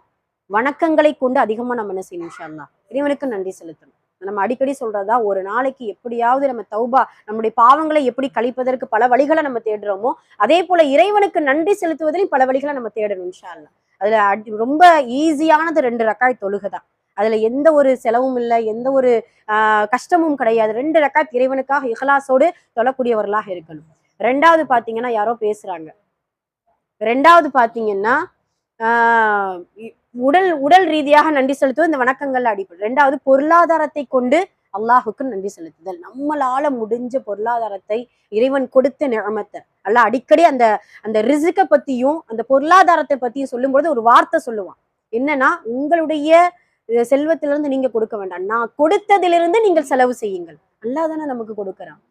Speaker 1: வணக்கங்களை கொண்டு அதிகமா நம்ம என்ன செய்யணும் இன்ஷா அல்லாஹ் இறைவனுக்கு நன்றி செலுத்தணும். நம்ம அடிக்கடி சொல்றதா, ஒரு நாளைக்கு எப்படியாவது நம்ம தௌபா, நம்முடைய பாவங்களை எப்படி கழிப்பதற்கு பல வழிகளை நம்ம தேடுறோமோ, அதே போல இறைவனுக்கு நன்றி செலுத்துவதிலும் பல வழிகளை நம்ம தேடணும் இன்ஷா அல்லாஹ். அதுல ரொம்ப ஈஸியானது 2 ரக்காய் தொழுகை தான். அதுல எந்த ஒரு செலவும் இல்லை, எந்த ஒரு கஷ்டமும் கிடையாது. 2 ரக்காத் இறைவனுக்காக இஹ்லாஸோடு தொழக்கூடியவர்களாக இருக்கணும். 2வது பாத்தீங்கன்னா, யாரோ பேசுறாங்க. 2வது பாத்தீங்கன்னா உடல் ரீதியாக நன்றி செலுத்துவது இந்த வணக்கங்கள் அடிப்படை. 2வது பொருளாதாரத்தை கொண்டு அல்லாஹுக்கு நன்றி செலுத்துதல். நம்மளால முடிஞ்ச பொருளாதாரத்தை, இறைவன் கொடுத்த நிஅமத்தை அல்லாஹ் அடிக்கடி அந்த ரிஸ்க பத்தியும் அந்த பொருளாதாரத்தை பத்தியும் சொல்லும்போது ஒரு வார்த்தை சொல்லுவான். என்னன்னா, உங்களுடைய செல்வத்திலிருந்து நீங்க கொடுக்க வேண்டாம், நான் கொடுத்ததிலிருந்து நீங்கள் செலவு செய்யுங்கள். அல்லாஹ் தானே நமக்கு கொடுக்குறான்.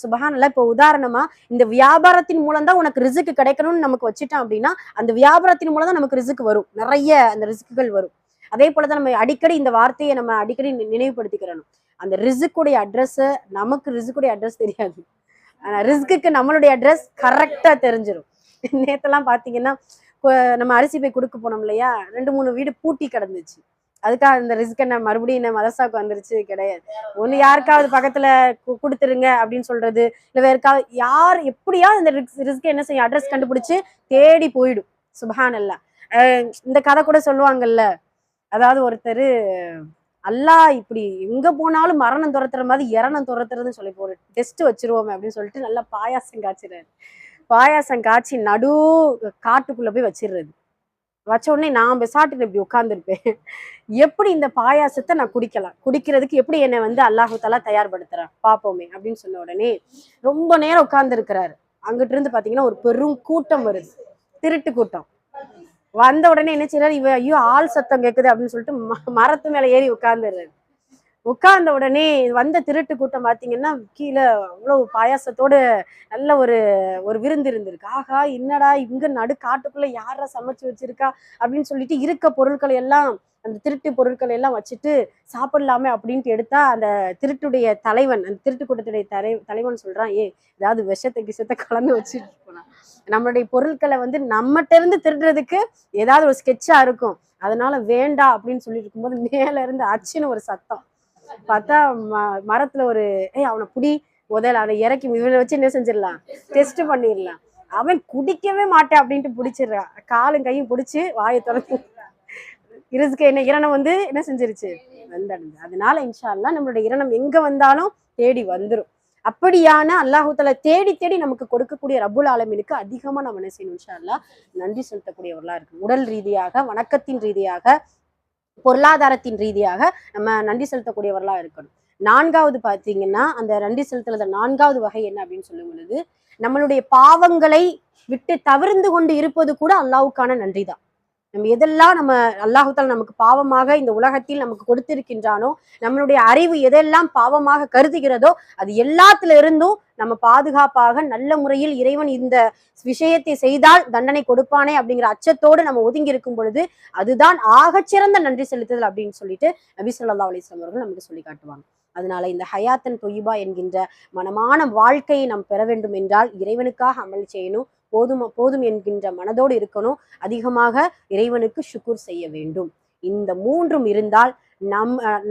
Speaker 1: சுபஹானல்லாஹ். இப்போ உதாரணமா, இந்த வியாபாரத்தின் மூலம் தான் உனக்கு ரிஸ்க் கிடைக்கணும்னு நமக்கு வச்சுட்டான் அப்படின்னா, அந்த வியாபாரத்தின் மூலம் தான் நமக்கு ரிஸ்க் வரும், நிறைய அந்த ரிஸ்க்குகள் வரும். அதே போலதான் நம்ம அடிக்கடி இந்த வார்த்தையை நம்ம அடிக்கடி நினைவுபடுத்திக்கிறணும். அந்த ரிஸ்க்குடைய அட்ரஸ், நமக்கு ரிஸ்க்குடைய அட்ரஸ் தெரியாது, ஆனா ரிஸ்க்கு நம்மளுடைய அட்ரஸ் கரெக்டா தெரிஞ்சிடும். நேத்தெல்லாம் பாத்தீங்கன்னா, நம்ம அரிசி போய் கொடுக்க போனோம் இல்லையா, 2-3 வீடு பூட்டி கிடந்துச்சு. அதுக்காக இந்த ரிஸ்க் என்ன மறுபடியும் என்ன மதசாக்கு வந்துருச்சு கிடையாது. ஒண்ணு யாருக்காவது பக்கத்துல கொடுத்துருங்க அப்படின்னு சொல்றது, இல்ல வேறுக்காவது யார் எப்படியாவது இந்த ரிஸ்க் என்ன செய்யும், அட்ரஸ் கண்டுபிடிச்சு தேடி போயிடும். சுபஹானல்லாஹ். இந்த கதை கூட சொல்லுவாங்கல்ல, அதாவது ஒருத்தர் அல்லாஹ் இப்படி எங்க போனாலும் மரணம் துரத்துற மாதிரி இரணம் துரத்துறதுன்னு சொல்லி ஒரு டெஸ்ட் வச்சிருவோமே அப்படின்னு சொல்லிட்டு நல்லா பாயாசம் காய்ச்சிறாரு. பாயாசம் காய்ச்சி நடு காட்டுக்குள்ள போய் வச்சிடுறது. வச்ச உடனே நான் பெசாட்டுல இப்படி உட்கார்ந்துருப்பேன். எப்படி இந்த பாயாசத்தை நான் குடிக்கிறதுக்கு எப்படி என்னை அல்லாஹு தாலா தயார்படுத்துறான் பாப்போமே அப்படின்னு சொன்ன உடனே ரொம்ப நேரம் உட்கார்ந்து இருக்கிறாரு. அங்கிட்டு இருந்து பாத்தீங்கன்னா ஒரு பெரும் கூட்டம் வருது, திருட்டு கூட்டம். வந்த உடனே என்ன செய்யறாரு, ஐயோ ஆள் சத்தம் கேட்குது அப்படின்னு சொல்லிட்டு மரத்து மேல ஏறி உட்கார்ந்துடுறாரு. உட்கார்ந்த உடனே வந்த திருட்டு கூட்டம் பாத்தீங்கன்னா, கீழே அவ்வளவு பாயாசத்தோடு நல்ல ஒரு விருந்து இருந்திருக்கு. ஆகா, என்னடா இங்க நடு காட்டுக்குள்ள யாரா சமைச்சு வச்சிருக்கா அப்படின்னு சொல்லிட்டு இருக்க பொருட்களை எல்லாம், அந்த திருட்டு பொருட்களை எல்லாம் வச்சுட்டு சாப்பிடலாமே அப்படின்ட்டு எடுத்தா, அந்த திருட்டுடைய தலைவன், அந்த திருட்டு கூட்டத்துடைய தலைவன் சொல்றான், ஏதாவது விஷத்தை கலந்து வச்சுட்டு போனான். நம்மளுடைய பொருட்களை நம்மகிட்ட இருந்து திருடுறதுக்கு ஏதாவது ஒரு ஸ்கெட்சா இருக்கும், அதனால வேண்டாம் அப்படின்னு சொல்லிட்டு இருக்கும்போது மேல இருந்து அச்சுன்னு ஒரு சத்தம். பார்த்தா மரத்துல அவனை புடி, முதல்ல அவனை இறக்கி இவனை வச்சு என்ன செஞ்சிடலாம், டெஸ்ட் பண்ணிடலாம். அவன் குடிக்கவே மாட்டேன் அப்படின்ட்டு பிடிச்சிடுறான். காலும் கையும் பிடிச்சி வாயை திறந்து ரிஸ்க் என்ன இரணம் என்ன செஞ்சிருச்சு, வந்தடைஞ்சு. அதனால இன்ஷா அல்லாஹ் நம்மளுடைய இரணம் எங்க வந்தாலும் தேடி வந்துடும். அப்படியான அல்லாஹு தஆலா தேடி தேடி நமக்கு கொடுக்கக்கூடிய ரப்புல் ஆலமீனுக்கு அதிகமா நம்ம என்ன செய்யணும், இன்ஷா அல்லாஹ் நன்றி செலுத்தக்கூடியவர்களா இருக்கு. உடல் ரீதியாக, வணக்கத்தின் ரீதியாக, பொருளாதாரத்தின் ரீதியாக நம்ம நன்றி செலுத்தக்கூடியவர்களா இருக்கணும். 4வது பாத்தீங்கன்னா, அந்த நன்றி செலுத்துறத 4வது வகை என்ன அப்படின்னு சொல்லும் பொழுது, நம்மளுடைய பாவங்களை விட்டு தவிர்ந்து கொண்டு இருப்பது கூட அல்லாஹ்வுக்கான நன்றி தான். நம்ம எதெல்லாம் அல்லாஹு தஆலா நமக்கு பாவமாக இந்த உலகத்தில் நமக்கு கொடுத்திருக்கின்றானோ, நம்மளுடைய அறிவு எதெல்லாம் பாவமாக கருதுகிறதோ, அது எல்லாத்துல இருந்தும் நம்ம பாதுகாப்பாக நல்ல முறையில் இறைவன் இந்த விஷயத்தை செய்தால் தண்டனை கொடுப்பானே அப்படிங்கிற அச்சத்தோடு நம்ம ஒதுங்கி இருக்கும் பொழுது, அதுதான் ஆகச்சிறந்த நன்றி செலுத்துதல் அப்படின்னு சொல்லிட்டு நபி ஸல்லல்லாஹு அலைஹி வஸல்லம் அவர்கள் நமக்கு சொல்லி காட்டுவாங்க. அதனால இந்த ஹயாத்தன் தொய்பா என்கின்ற மனமான வாழ்க்கையை நாம் பெற வேண்டும் என்றால் இறைவனுக்காக அமல் செய்யணும், போதும் என்கின்ற மனதோடு இருக்கணும், அதிகமாக இறைவனுக்கு ஷுக்கூர் செய்ய வேண்டும். இந்த 3ம் இருந்தால்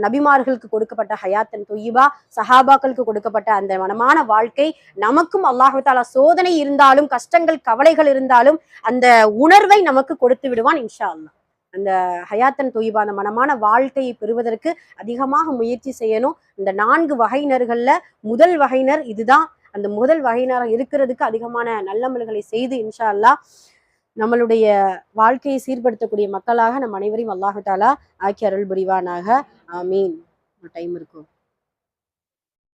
Speaker 1: நபிமார்களுக்கு கொடுக்கப்பட்ட ஹயாத்தன் தொய்யிபா, சஹாபாக்களுக்கு கொடுக்கப்பட்ட அந்த மனமான வாழ்க்கை நமக்கும் அல்லாஹு தஆலா சோதனை இருந்தாலும், கஷ்டங்கள் கவலைகள் இருந்தாலும் அந்த உணர்வை நமக்கு கொடுத்து விடுவான் இன்ஷா அல்லாஹ். அந்த ஹயாத்தன் தொய்யிபா, அந்த மனமான வாழ்க்கையை பெறுவதற்கு அதிகமாக முயற்சி செய்யணும். இந்த 4 வகையினர்கள்ல முதல் வகையினர் இதுதான். அந்த முதல் வகையினராக இருக்கிறதுக்கு அதிகமான நல்லமல்களை செய்து இன்ஷா அல்லாஹ் நம்மளுடைய வாழ்க்கையை சீர்படுத்தக்கூடிய மக்களாக நம் அனைவரையும் அல்லாஹு தாலா ஆக்கி அருள் புரிவானாக. ஆமீன். டைம் இருக்கும்.